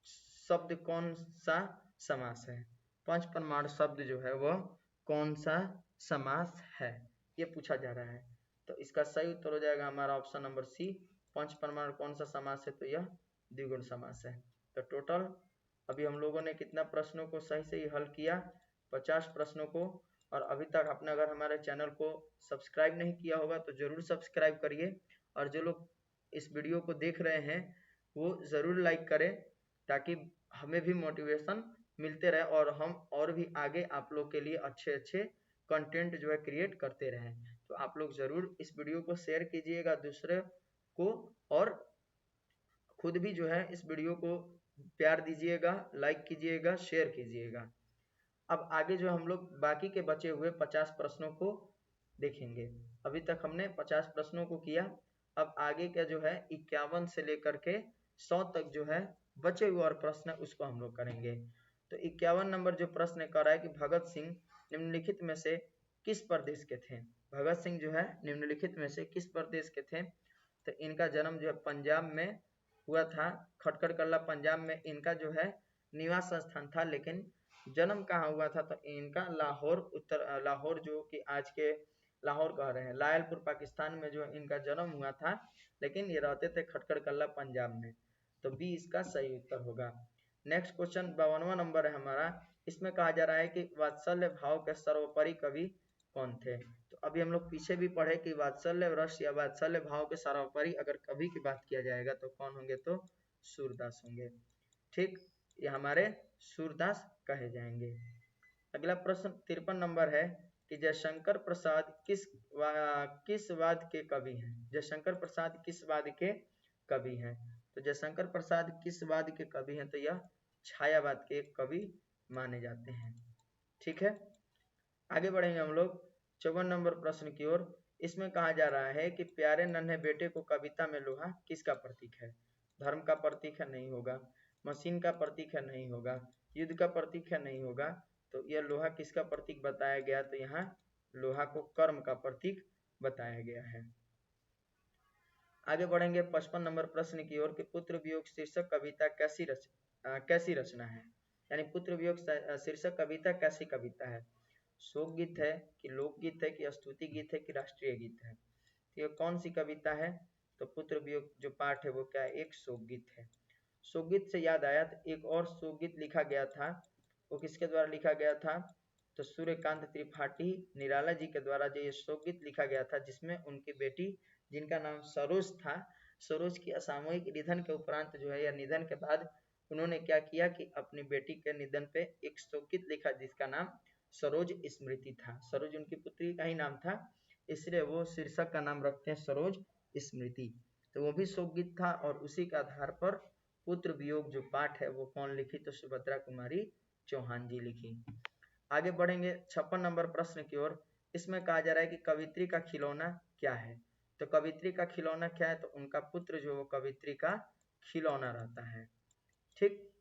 शब्द कौन सा समास है। पंच प्रमाण शब्द जो है वह कौन सा समास है, ये पूछा जा रहा है। तो इसका सही उत्तर हो जाएगा हमारा ऑप्शन नंबर सी, पंच प्रमाण कौन सा समास है, तो यह द्विगुण समास है। तो टोटल अभी हम लोगों ने कितना प्रश्नों को सही से हल किया, 50 प्रश्नों को। और अभी तक आपने अगर हमारे चैनल को सब्सक्राइब नहीं किया होगा तो जरूर सब्सक्राइब करिए, और जो लोग इस वीडियो को देख रहे हैं वो जरूर लाइक करें ताकि हमें भी मोटिवेशन मिलते रहे और हम और भी आगे आप लोग के लिए अच्छे अच्छे कंटेंट जो है क्रिएट करते रहें। तो आप लोग जरूर इस वीडियो को शेयर कीजिएगा दूसरे को, और खुद भी जो है इस वीडियो को प्यार दीजिएगा, लाइक कीजिएगा, शेयर कीजिएगा। अब आगे जो हम लोग बाकी के बचे हुए 50 प्रश्नों को देखेंगे। अभी तक हमने 50 प्रश्नों को किया, अब आगे का जो है 51 से लेकर के 100 तक जो है बचे हुए और प्रश्न है उसको हम लोग करेंगे। तो 51 नंबर जो प्रश्न कर रहा है कि भगत सिंह निम्नलिखित में से किस प्रदेश के थे। भगत सिंह जो है निम्नलिखित में से किस प्रदेश के थे। तो इनका जन्म जो है पंजाब में हुआ था, खटखड़ कल्ला पंजाब में इनका जो है निवास स्थान था, लेकिन जन्म कहाँ हुआ था, तो इनका लाहौर, उत्तर लाहौर जो कि आज के लाहौर कह रहे हैं, लायलपुर पाकिस्तान में जो इनका जन्म हुआ था, लेकिन ये रहते थे खटखड़ कल्ला पंजाब में। तो बी इसका सही उत्तर होगा। नेक्स्ट क्वेश्चन 52वां नंबर है हमारा। इसमें कहा जा रहा है कि वात्सल्य भाव के सर्वोपरि कवि कौन थे। तो अभी हम लोग पीछे भी पढ़े कि वात्सल्य रस या वात्सल्य भाव के सर्वोपरि अगर कवि की बात किया जाएगा तो कौन होंगे, तो सूरदास होंगे। ठीक, ये हमारे सूरदास कहे जाएंगे। अगला प्रश्न 53 नंबर है कि जयशंकर प्रसाद किस वाद के कवि हैं। जयशंकर प्रसाद किस वाद के कवि हैं। तो जयशंकर प्रसाद किस वाद के कवि हैं? तो यह छायावाद के कवि माने जाते हैं। ठीक है, आगे बढ़ेंगे हम लोग 54 नंबर प्रश्न की ओर। इसमें कहा जा रहा है कि प्यारे नन्हे बेटे को कविता में लोहा किसका प्रतीक है? धर्म का प्रतीक है? नहीं होगा। मशीन का प्रतीक है? नहीं होगा। युद्ध का प्रतीक है? नहीं होगा। तो यह लोहा किसका प्रतीक बताया गया? तो यहाँ लोहा को कर्म का प्रतीक बताया गया है। आगे बढ़ेंगे 55 नंबर प्रश्न की ओर कि पुत्र वियोग शीर्षक कविता कैसी रचना है? यानी पुत्र वियोग शीर्षक कविता कैसी कविता है? शोक गीत है कि लोकगीत है कि स्तुति गीत है कि राष्ट्रीय गीत है? तो यह कौन सी कविता है? तो पुत्र वियोग जो पाठ है वो क्या है? एक शोक गीत है। शोक गीत से याद आया तो एक और शोक गीत लिखा गया था, वो किसके द्वारा लिखा गया था? तो सूर्यकांत त्रिपाठी निराला जी के द्वारा जो ये शोक गीत लिखा गया था, जिसमें उनकी बेटी जिनका नाम सरोज था, सरोज की असामयिक निधन के उपरांत जो है या निधन के बाद उन्होंने क्या किया कि अपनी बेटी के निधन पे एक शोक गीत लिखा जिसका नाम सरोज स्मृति था। सरोज उनकी पुत्री का ही नाम था, इसलिए वो शीर्षक का नाम रखते हैं सरोज स्मृति। तो वो भी शोक गीत था और उसी के आधार पर पुत्र वियोग जो पाठ है वो कौन लिखी? तो सुभद्रा कुमारी चौहान जी लिखी। आगे बढ़ेंगे 56 नंबर प्रश्न की ओर। इसमें कहा जा रहा है कि कवित्री का खिलौना क्या है? तो कवित्री का खिलौना क्या है? तो उनका पुत्र जो वो कवित्री का खिलौना रहता है। ठीक,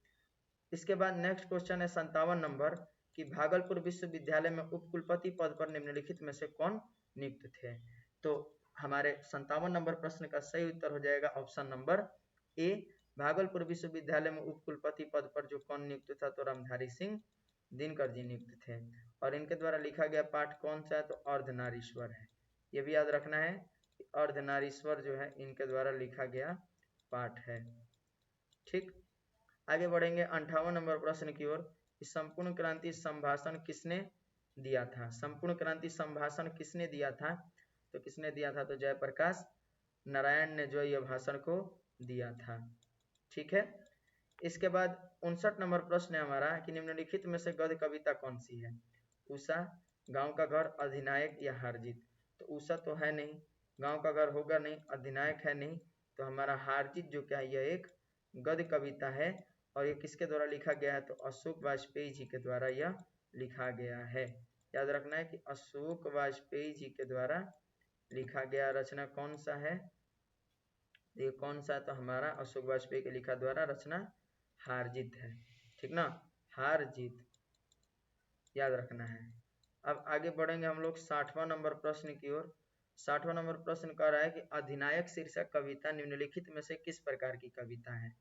इसके बाद नेक्स्ट क्वेश्चन है 57 नंबर कि भागलपुर विश्वविद्यालय में उपकुलपति पद पर निम्नलिखित में से कौन नियुक्त थे? तो हमारे 57 नंबर प्रश्न का सही उत्तर हो जाएगा ऑप्शन नंबर ए। भागलपुर विश्वविद्यालय में उपकुलपति पद पर जो कौन नियुक्त था? तो रामधारी सिंह दिनकर जी नियुक्त थे। और इनके द्वारा लिखा गया पाठ कौन सा है? तो अर्धनारीश्वर है। ये भी याद रखना है कि अर्धनारीश्वर जो है इनके द्वारा लिखा गया पाठ है। ठीक, आगे बढ़ेंगे 58 नंबर प्रश्न की ओर। संपूर्ण क्रांति संभाषण किसने दिया था? संपूर्ण क्रांति संभाषण किसने दिया था? तो किसने दिया था? तो जयप्रकाश नारायण ने जो यह भाषण को दिया था। ठीक है, इसके बाद 59 नंबर प्रश्न है हमारा कि निम्नलिखित में से गद्य कविता कौन सी है? उषा, गांव का घर, अधिनायक या हार जीत? तो उषा तो है नहीं, गांव का घर होगा नहीं, अधिनायक है नहीं, तो हमारा हार जीत जो क्या है यह एक गद्य कविता है। और ये किसके द्वारा लिखा गया है? तो अशोक वाजपेयी जी के द्वारा यह लिखा गया है। याद रखना है कि अशोक वाजपेयी जी के द्वारा लिखा गया रचना कौन सा है? ये कौन सा? तो हमारा अशोक वाजपेयी के लिखा द्वारा रचना हार जीत है। ठीक ना, हार जीत याद रखना है। अब आगे बढ़ेंगे हम लोग 60वां नंबर प्रश्न की ओर। 60वां नंबर प्रश्न कह रहा है कि अधिनायक शीर्षक कविता निम्नलिखित में से किस प्रकार की कविता है?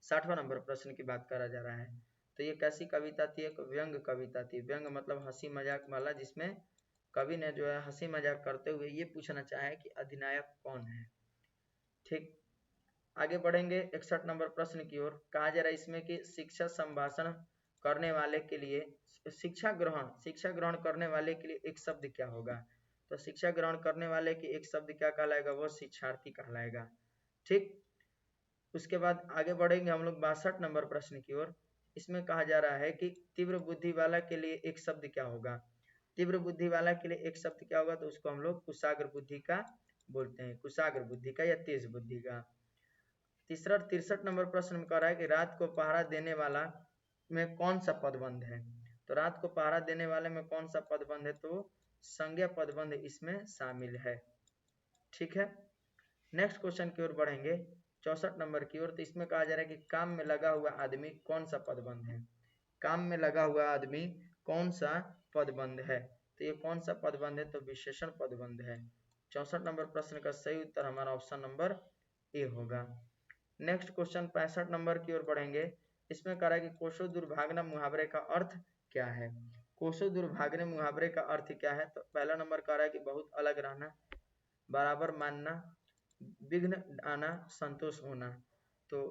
60वां नंबर प्रश्न की बात करा जा रहा है। तो ये कैसी कविता थी? एक व्यंग कविता थी। व्यंग मतलब हंसी मजाक वाला, जिसमें कवि ने जो है हंसी मजाक करते हुए ये पूछना चाहे कि अधिनायक कौन है। ठीक, आगे बढ़ेंगे 61 नंबर प्रश्न की ओर। कहा जा रहा है इसमें कि शिक्षा संभाषण करने वाले के लिए शिक्षा ग्रहण करने वाले के लिए एक शब्द क्या होगा? तो शिक्षा ग्रहण करने वाले के एक शब्द क्या कहलाएगा? वो शिक्षार्थी कहलाएगा। ठीक, उसके बाद आगे बढ़ेंगे हम लोग 62 नंबर प्रश्न की ओर। इसमें कहा जा रहा है कि तीव्र बुद्धि वाला के लिए एक शब्द क्या होगा? तीव्र बुद्धि वाला के लिए एक शब्द क्या होगा? तो उसको हम लोग कुशाग्र बुद्धि का बोलते हैं, कुशाग्र बुद्धि का या तेज बुद्धि का। 63 नंबर प्रश्न में कह रहा है कि रात को पहरा देने वाला में कौन सा पदबंध है? तो रात को पहरा देने वाले में कौन सा पदबंध है? तो संज्ञा पदबंध इसमें शामिल है। ठीक है, नेक्स्ट क्वेश्चन की ओर बढ़ेंगे 64 नंबर की ओर। तो इसमें कहा जा रहा है कि काम में लगा हुआ आदमी कौन सा पदबंध है? काम में लगा हुआ आदमी कौन सा पदबंध है? तो ये कौन सा पदबंध है? तो विशेषण पदबंध है। 64 नंबर प्रश्न का सही उत्तर हमारा ऑप्शन नंबर ए होगा। नेक्स्ट क्वेश्चन 65 नंबर की ओर बढ़ेंगे। इसमें कह रहा है कि कोसों दूर भागना मुहावरे का अर्थ क्या है? कोसों दूर भागने मुहावरे का अर्थ क्या है? तो पहला नंबर कह रहा है कि बहुत अलग रहना, बराबर मानना, विघ्न आना, संतोष होना। तो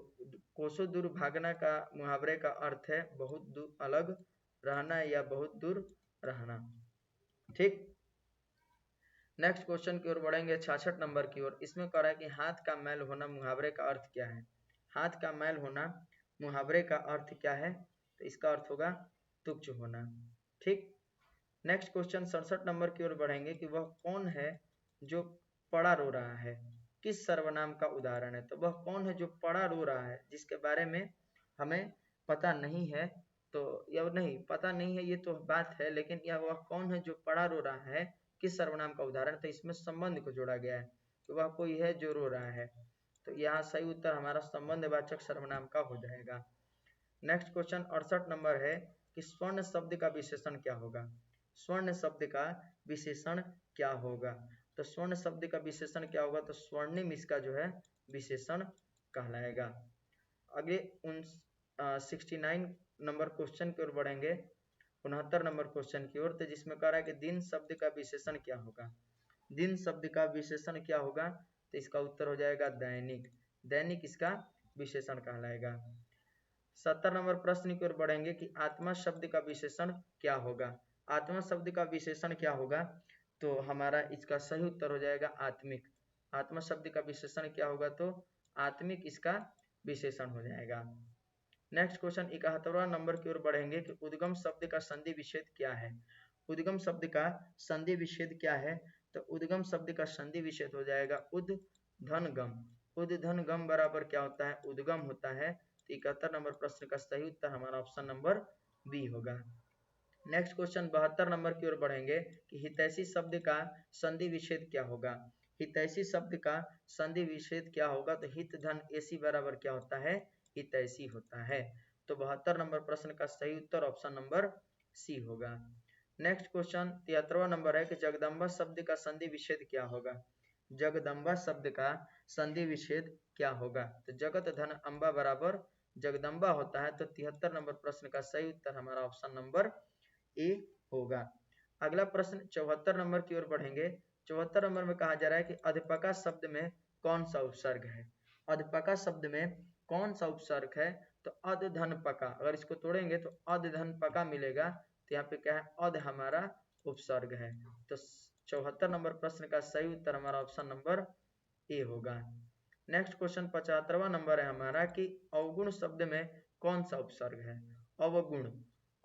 कोसों दूर भागना का मुहावरे का अर्थ है बहुत दूर अलग रहना या बहुत दूर रहना। ठीक, नेक्स्ट क्वेश्चन की ओर बढ़ेंगे 66 नंबर की ओर। इसमें कह रहा है कि हाथ का मैल होना मुहावरे का अर्थ क्या है? हाथ का मैल होना मुहावरे का अर्थ क्या है? तो इसका अर्थ होगा तुच्छ होना। ठीक, नेक्स्ट क्वेश्चन 67 नंबर की ओर बढ़ेंगे कि वह कौन है जो पड़ा रो रहा है? किस सर्वनाम का उदाहरण है। तो वह कौन है जो पड़ा रो रहा है, जिसके बारे में हमें पता नहीं है। तो यह नहीं पता नहीं है, ये तो बात है, लेकिन यह वह कौन है जो पड़ा रो रहा है किस सर्वनाम का उदाहरण। तो इसमें संबंध को जोड़ा गया है कि वह कोई है जो रो रहा है। तो यहाँ सही उत्तर हमारा संबंधवाचक सर्वनाम का हो जाएगा। नेक्स्ट क्वेश्चन 68 नंबर है कि स्वर्ण शब्द का विशेषण क्या होगा। स्वर्ण शब्द का विशेषण क्या होगा। तो स्वर्ण शब्द का विशेषण क्या होगा, तो स्वर्णिम इसका जो है विशेषण कहलाएगा। आगे 69 नंबर क्वेश्चन की ओर बढ़ेंगे, 69 नंबर क्वेश्चन की ओर, तो जिसमें कह रहा है कि दिन शब्द का विशेषण क्या होगा। दिन शब्द का विशेषण क्या होगा, तो इसका उत्तर हो जाएगा दैनिक। दैनिक इसका विशेषण कहलाएगा। 70 नंबर प्रश्न की ओर बढ़ेंगे कि आत्मा शब्द का विशेषण क्या होगा। आत्मा शब्द का विशेषण क्या होगा, तो हमारा इसका सही उत्तर हो जाएगा आत्मिक। आत्मा शब्द का विशेषण क्या होगा, तो आत्मिक इसका विशेषण हो जाएगा। नेक्स्ट क्वेश्चन 71वां नंबर की ओर बढ़ेंगे कि उद्गम शब्द का संधि विच्छेद क्या है। उद्गम शब्द का संधि विच्छेद क्या है, तो उद्गम शब्द का संधि विच्छेद हो जाएगा उद धन गम। उद धन गम बराबर क्या होता है, उद्गम होता है। तो 71 नंबर प्रश्न का सही उत्तर हमारा ऑप्शन नंबर बी होगा। नेक्स्ट क्वेश्चन 72 नंबर की ओर बढ़ेंगे कि हितैषी शब्द का संधि विच्छेद क्या होगा। हितैषी शब्द का संधि विच्छेद क्या होगा, तो हित धन एसी बराबर क्या होता है, हितैषी होता है। तो 72 नंबर प्रश्न का सही उत्तर ऑप्शन नंबर सी होगा। नेक्स्ट क्वेश्चन 73वां नंबर है कि जगदम्बा शब्द का संधि विच्छेद क्या होगा। जगदम्बा शब्द का संधि विच्छेद क्या होगा, तो जगत धन अम्बा बराबर जगदम्बा होता है। तो 73 नंबर प्रश्न का सही उत्तर हमारा ऑप्शन नंबर ए होगा। अगला प्रश्न 74 नंबर की ओर बढ़ेंगे। 74 नंबर में कहा जा रहा है कि अध्पका शब्द में कौन सा उपसर्ग है। अध्पका शब्द में कौन सा उपसर्ग है, तो अध धन पका। अगर इसको तोड़ेंगे तो अध धन पका मिलेगा। तो यहाँ पे क्या है, अध हमारा उपसर्ग है। तो 74 नंबर प्रश्न का सही उत्तर हमारा ऑप्शन नंबर ए होगा। नेक्स्ट क्वेश्चन 75वां नंबर है हमारा कि अवगुण शब्द में कौन सा उपसर्ग है। अवगुण,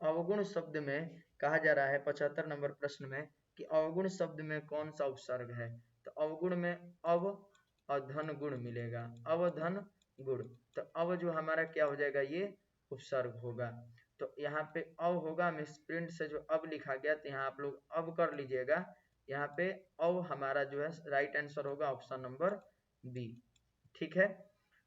अवगुण शब्द में कहा जा रहा है 75 नंबर प्रश्न में कि अवगुण शब्द में कौन सा उपसर्ग है। तो अवगुण में अव अधन गुण मिलेगा, अवधन गुण। तो अव जो हमारा क्या हो जाएगा, ये उपसर्ग होगा। तो यहाँ पे अव होगा, मिसप्रिंट से जो अब लिखा गया, तो यहाँ आप लोग अब कर लीजिएगा। यहाँ पे अव हमारा जो है राइट आंसर होगा ऑप्शन नंबर बी। ठीक है,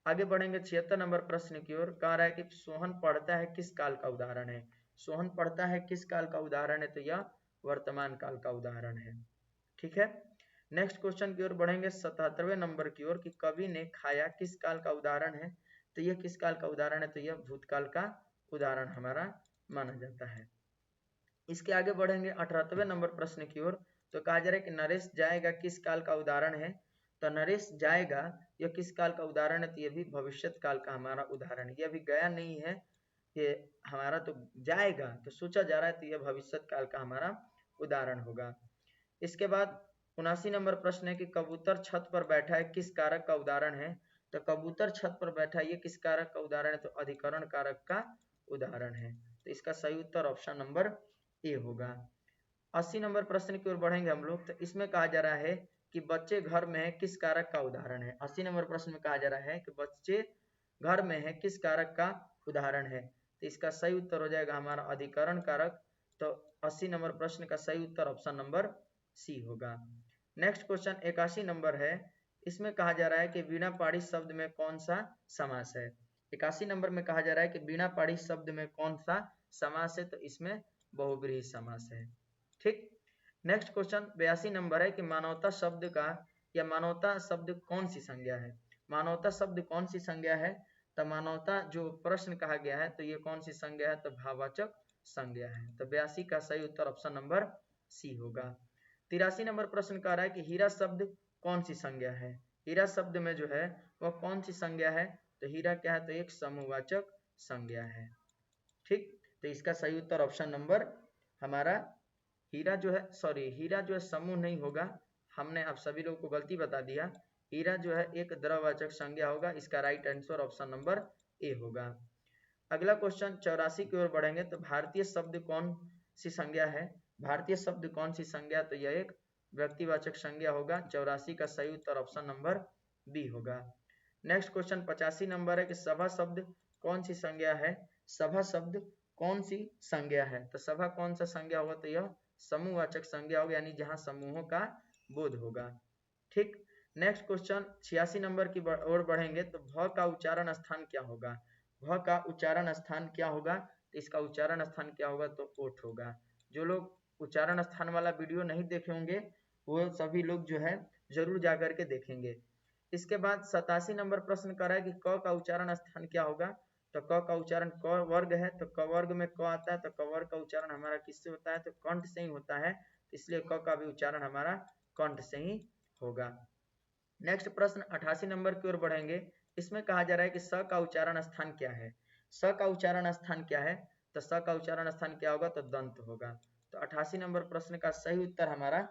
आगे बढ़ेंगे 76 नंबर प्रश्न की ओर। कह रहा है कि सोहन पढ़ता है किस काल का उदाहरण है। सोहन पढ़ता है किस काल का उदाहरण है, तो यह वर्तमान काल का उदाहरण है। ठीक है, नेक्स्ट क्वेश्चन की ओर बढ़ेंगे 77वें नंबर की ओर कि कवि ने खाया किस काल का उदाहरण है। तो यह किस काल का उदाहरण है, तो यह भूतकाल का उदाहरण हमारा माना जाता है। इसके आगे बढ़ेंगे 78वें नंबर प्रश्न की ओर। तो कहा जा रहा है कि नरेश जाएगा किस काल का उदाहरण है। तो नरेश जाएगा यह किस काल का उदाहरण है, तो यह भी भविष्यत काल का हमारा उदाहरण है। यह भी गया नहीं है, ये हमारा तो जाएगा, तो सोचा जा रहा है, तो यह भविष्यत काल का हमारा उदाहरण होगा। इसके बाद 79 नंबर प्रश्न है कि कबूतर छत पर बैठा है किस कारक का उदाहरण है। तो कबूतर छत पर बैठा है, ये किस कारक का उदाहरण है, तो अधिकरण कारक का उदाहरण है। तो इसका सही उत्तर ऑप्शन नंबर ए होगा। 80 नंबर प्रश्न की ओर बढ़ेंगे हम लोग। तो इसमें कहा जा रहा है कि बच्चे घर में है किस कारक का उदाहरण है। 80 नंबर प्रश्न में कहा जा रहा है कि बच्चे घर में है किस कारक का उदाहरण है। तो इसका सही उत्तर हो जाएगा हमारा अधिकरण कारक। तो 80 नंबर प्रश्न का सही उत्तर ऑप्शन नंबर सी होगा। नेक्स्ट क्वेश्चन 81 नंबर है। इसमें कहा जा रहा है कि वीणा पाड़ी शब्द में कौन सा समास है। 81 नंबर में कहा जा रहा है कि वीणा पाड़ी शब्द में कौन सा समास है, तो इसमें बहुब्रीहि समास है। ठीक, नेक्स्ट क्वेश्चन 82 नंबर है कि मानवता शब्द का या मानवता शब्द कौन सी संज्ञा है। मानवता शब्द कौन सी संज्ञा है, तो मानवता जो प्रश्न कहा गया है, तो ये कौन सी संज्ञा है, तो भाववाचक संज्ञा है। तो 82 का सही उत्तर ऑप्शन नंबर सी होगा। 83 नंबर प्रश्न कह रहा है कि हीरा शब्द कौन सी संज्ञा है। हीरा शब्द में जो है वह कौन सी संज्ञा है, तो हीरा क्या है, तो एक समूहवाचक संज्ञा है। ठीक, तो इसका सही उत्तर ऑप्शन नंबर हमारा हीरा जो है, सॉरी हीरा जो है समूह नहीं होगा, हमने आप सभी लोगों को गलती बता दिया। हीरा जो है एक द्रववाचक संज्ञा होगा। इसका राइट आंसर ऑप्शन नंबर ए होगा। अगला क्वेश्चन 84 की ओर बढ़ेंगे। तो भारतीय शब्द कौन सी संज्ञा है। भारतीय शब्द कौन सी संज्ञा, तो यह एक व्यक्तिवाचक संज्ञा होगा। 84 का सही उत्तर ऑप्शन नंबर बी होगा। नेक्स्ट क्वेश्चन 85 नंबर है कि सभा शब्द कौन सी संज्ञा है। सभा शब्द कौन सी संज्ञा है, तो सभा कौन सा संज्ञा होगा, तो यह समूहवाचक संज्ञा होगा, यानी जहां समूहों का बोध होगा। ठीक। नेक्स्ट क्वेश्चन 86 नंबर की ओर बढ़ेंगे तो भ का उच्चारण स्थान क्या होगा। भ का उच्चारण स्थान क्या होगा, तो इसका उच्चारण स्थान क्या होगा, तो ओठ होगा। जो लोग उच्चारण स्थान वाला वीडियो नहीं देखे होंगे वो सभी लोग जो है जरूर जाकर के देखेंगे। इसके बाद 87 नंबर प्रश्न कर रहा है कि क का उच्चारण स्थान क्या होगा, तो क का उच्चारण क वर्ग है, तो क वर्ग में क आता है, तो क वर्ग का उच्चारण हमारा किससे होता है, तो कंठ से ही होता है, इसलिए क का भी उच्चारण हमारा कंठ से ही होगा। नेक्स्ट प्रश्न 88 नंबर की ओर बढ़ेंगे। इसमें कहा जा रहा है कि स का उच्चारण स्थान क्या है। स का उच्चारण स्थान क्या है, तो स का उच्चारण स्थान क्या होगा, तो दंत होगा। तो 88 नंबर प्रश्न का सही उत्तर हमारा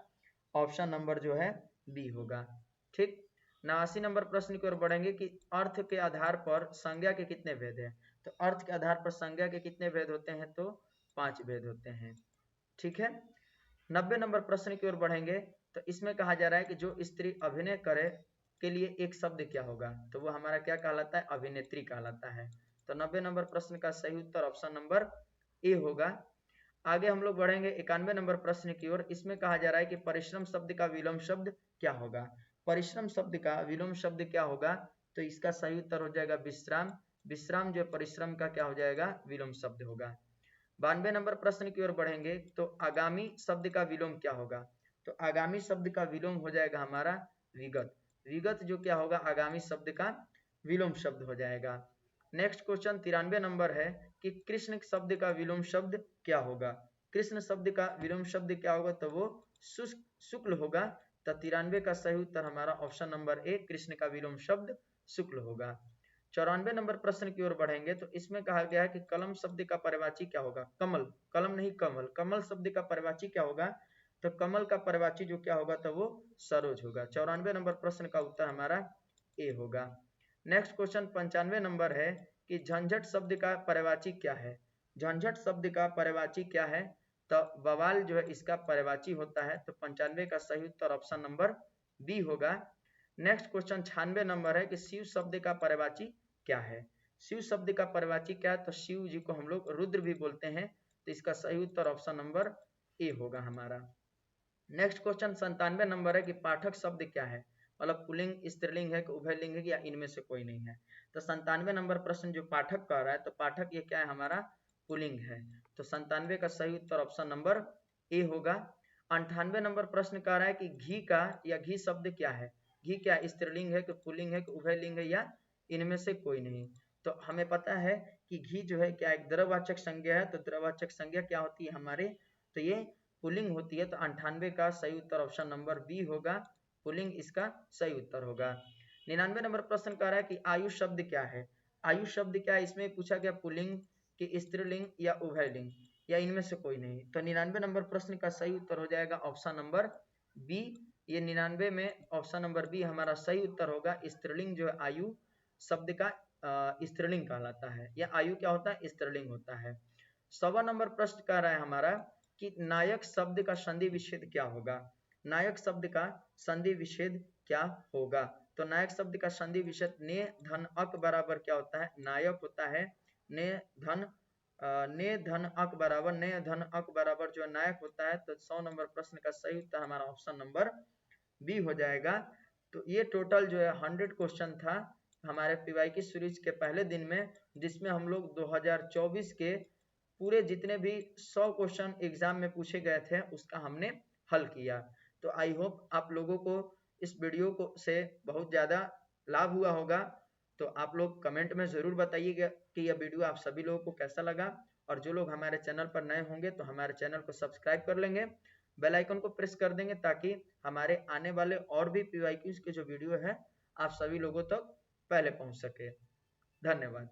ऑप्शन नंबर जो है बी होगा। ठीक। 89 नंबर प्रश्न की ओर बढ़ेंगे कि अर्थ के आधार पर संज्ञा के कितने भेद हैं। तो अर्थ के आधार पर संज्ञा के कितने भेद होते हैं, तो 5 भेद होते हैं। ठीक है। 90 नंबर प्रश्न की ओर बढ़ेंगे तो इसमें कहा जा रहा है कि जो स्त्री अभिनय करे के लिए एक शब्द क्या होगा, तो वो हमारा क्या कहलाता है, अभिनेत्री कहलाता है। तो 90 नंबर प्रश्न का सही उत्तर ऑप्शन नंबर ए होगा। आगे हम लोग बढ़ेंगे 91 नंबर प्रश्न की ओर। इसमें कहा जा रहा है कि परिश्रम शब्द का विलोम शब्द क्या होगा। परिश्रम शब्द का विलोम शब्द क्या होगा, तो इसका सही उत्तर हो जाएगा विश्राम। विश्राम जो परिश्रम का क्या हो जाएगा, विलोम शब्द होगा। 92 नंबर प्रश्न की ओर बढ़ेंगे तो आगामी शब्द का विलोम क्या होगा, तो आगामी शब्द का विलोम हो जाएगा हमारा विगत। विगत जो क्या होगा, आगामी शब्द का विलोम शब्द हो जाएगा। नेक्स्ट क्वेश्चन 93 नंबर है कि कृष्ण शब्द का विलोम शब्द क्या होगा। कृष्ण शब्द का विलोम शब्द क्या होगा, तो वो शुक्ल होगा। तो 93 का सही उत्तर हमारा ऑप्शन नंबर ए, कृष्ण का विलोम शब्द शुक्ल होगा। 94 नंबर प्रश्न की ओर बढ़ेंगे तो इसमें कहा गया है कि कलम शब्द का पर्यायवाची क्या होगा। कमल, कलम नहीं कमल, कमल शब्द का पर्यायवाची क्या होगा, तो कमल का पर्यायवाची जो क्या होगा, तो वो सरोज होगा। 94 नंबर प्रश्न का उत्तर हमारा ए होगा। नेक्स्ट क्वेश्चन 95 नंबर है कि झंझट शब्द का पर्यायवाची क्या है। झंझट शब्द का पर्यायवाची क्या है, तो बवाल जो है इसका पर्यायवाची होता है। तो 95 का सही उत्तर ऑप्शन नंबर बी होगा। नेक्स्ट क्वेश्चन 96 नंबर है कि शिव शब्द का पर्यायवाची क्या है। शिव शब्द का पर्यायवाची क्या है, तो शिव जी को हम लोग रुद्र भी बोलते हैं। तो इसका सही उत्तर ऑप्शन नंबर ए होगा हमारा। नेक्स्ट क्वेश्चन 97 नंबर है कि पाठक शब्द क्या है, मतलब पुल्लिंग स्त्रीलिंग है कि उभयलिंग है, या इनमें से कोई नहीं है। तो 97 नंबर प्रश्न जो पाठक कह रहा है, तो पाठक ये क्या है, हमारा पुल्लिंग है। तो 97 का सही उत्तर ऑप्शन नंबर ए होगा। 98 नंबर प्रश्न कह रहा है कि घी का या घी शब्द क्या है। घी क्या स्त्रीलिंग है कि पुल्लिंग है कि उभयलिंग है, या इनमें से कोई नहीं। तो हमें पता है कि घी जो है क्या एक द्रववाचक संज्ञा है। तो द्रववाचक संज्ञा क्या होती है हमारे, तो ये पुल्लिंग होती है। तो 98 का सही उत्तर ऑप्शन नंबर बी होगा, पुल्लिंग इसका सही उत्तर होगा। 99 नंबर प्रश्न कह रहा है कि आयु शब्द क्या है। आयु शब्द क्या है, इसमें पूछा गया पुल्लिंग कि स्त्रीलिंग या उभयलिंग, या इनमें से कोई नहीं। तो 99 नंबर प्रश्न का सही उत्तर हो जाएगा ऑप्शन नंबर बी। ये 99 में ऑप्शन नंबर बी हमारा सही उत्तर होगा। स्त्रीलिंग जो है आयु शब्द का स्त्रीलिंग कहलाता है, या आयु क्या होता है, स्त्रीलिंग होता है। 100वां नंबर प्रश्न कह रहा है हमारा कि नायक शब्द का संधि विच्छेद क्या होगा। नायक शब्द का संधि विच्छेद क्या होगा, तो नायक शब्द का संधि विच्छेद ने धन अक बराबर क्या होता है, नायक होता है। ने धन अक बराबर, ने धन अक बराबर जो नायक होता है। तो 100 नंबर प्रश्न का सही उत्तर हमारा ऑप्शन नंबर बी हो जाएगा। तो ये टोटल जो है 100 क्वेश्चन था हमारे पीवाईक्यू सीरीज के पहले दिन में, जिसमें हम लोग 2024 के पूरे जितने भी 100 क्वेश्चन एग्जाम में पूछे गए थे उसका हमने हल किया। तो आई होप आप लोगों को इस वीडियो को से बहुत ज़्यादा लाभ हुआ होगा। तो आप लोग कमेंट में ज़रूर बताइएगा कि यह वीडियो आप सभी लोगों को कैसा लगा। और जो लोग हमारे चैनल पर नए होंगे तो हमारे चैनल को सब्सक्राइब कर लेंगे, बेल आइकन को प्रेस कर देंगे, ताकि हमारे आने वाले और भी पीवाईक्यूज के जो वीडियो है आप सभी लोगों तक पहले पहुंच सके। धन्यवाद।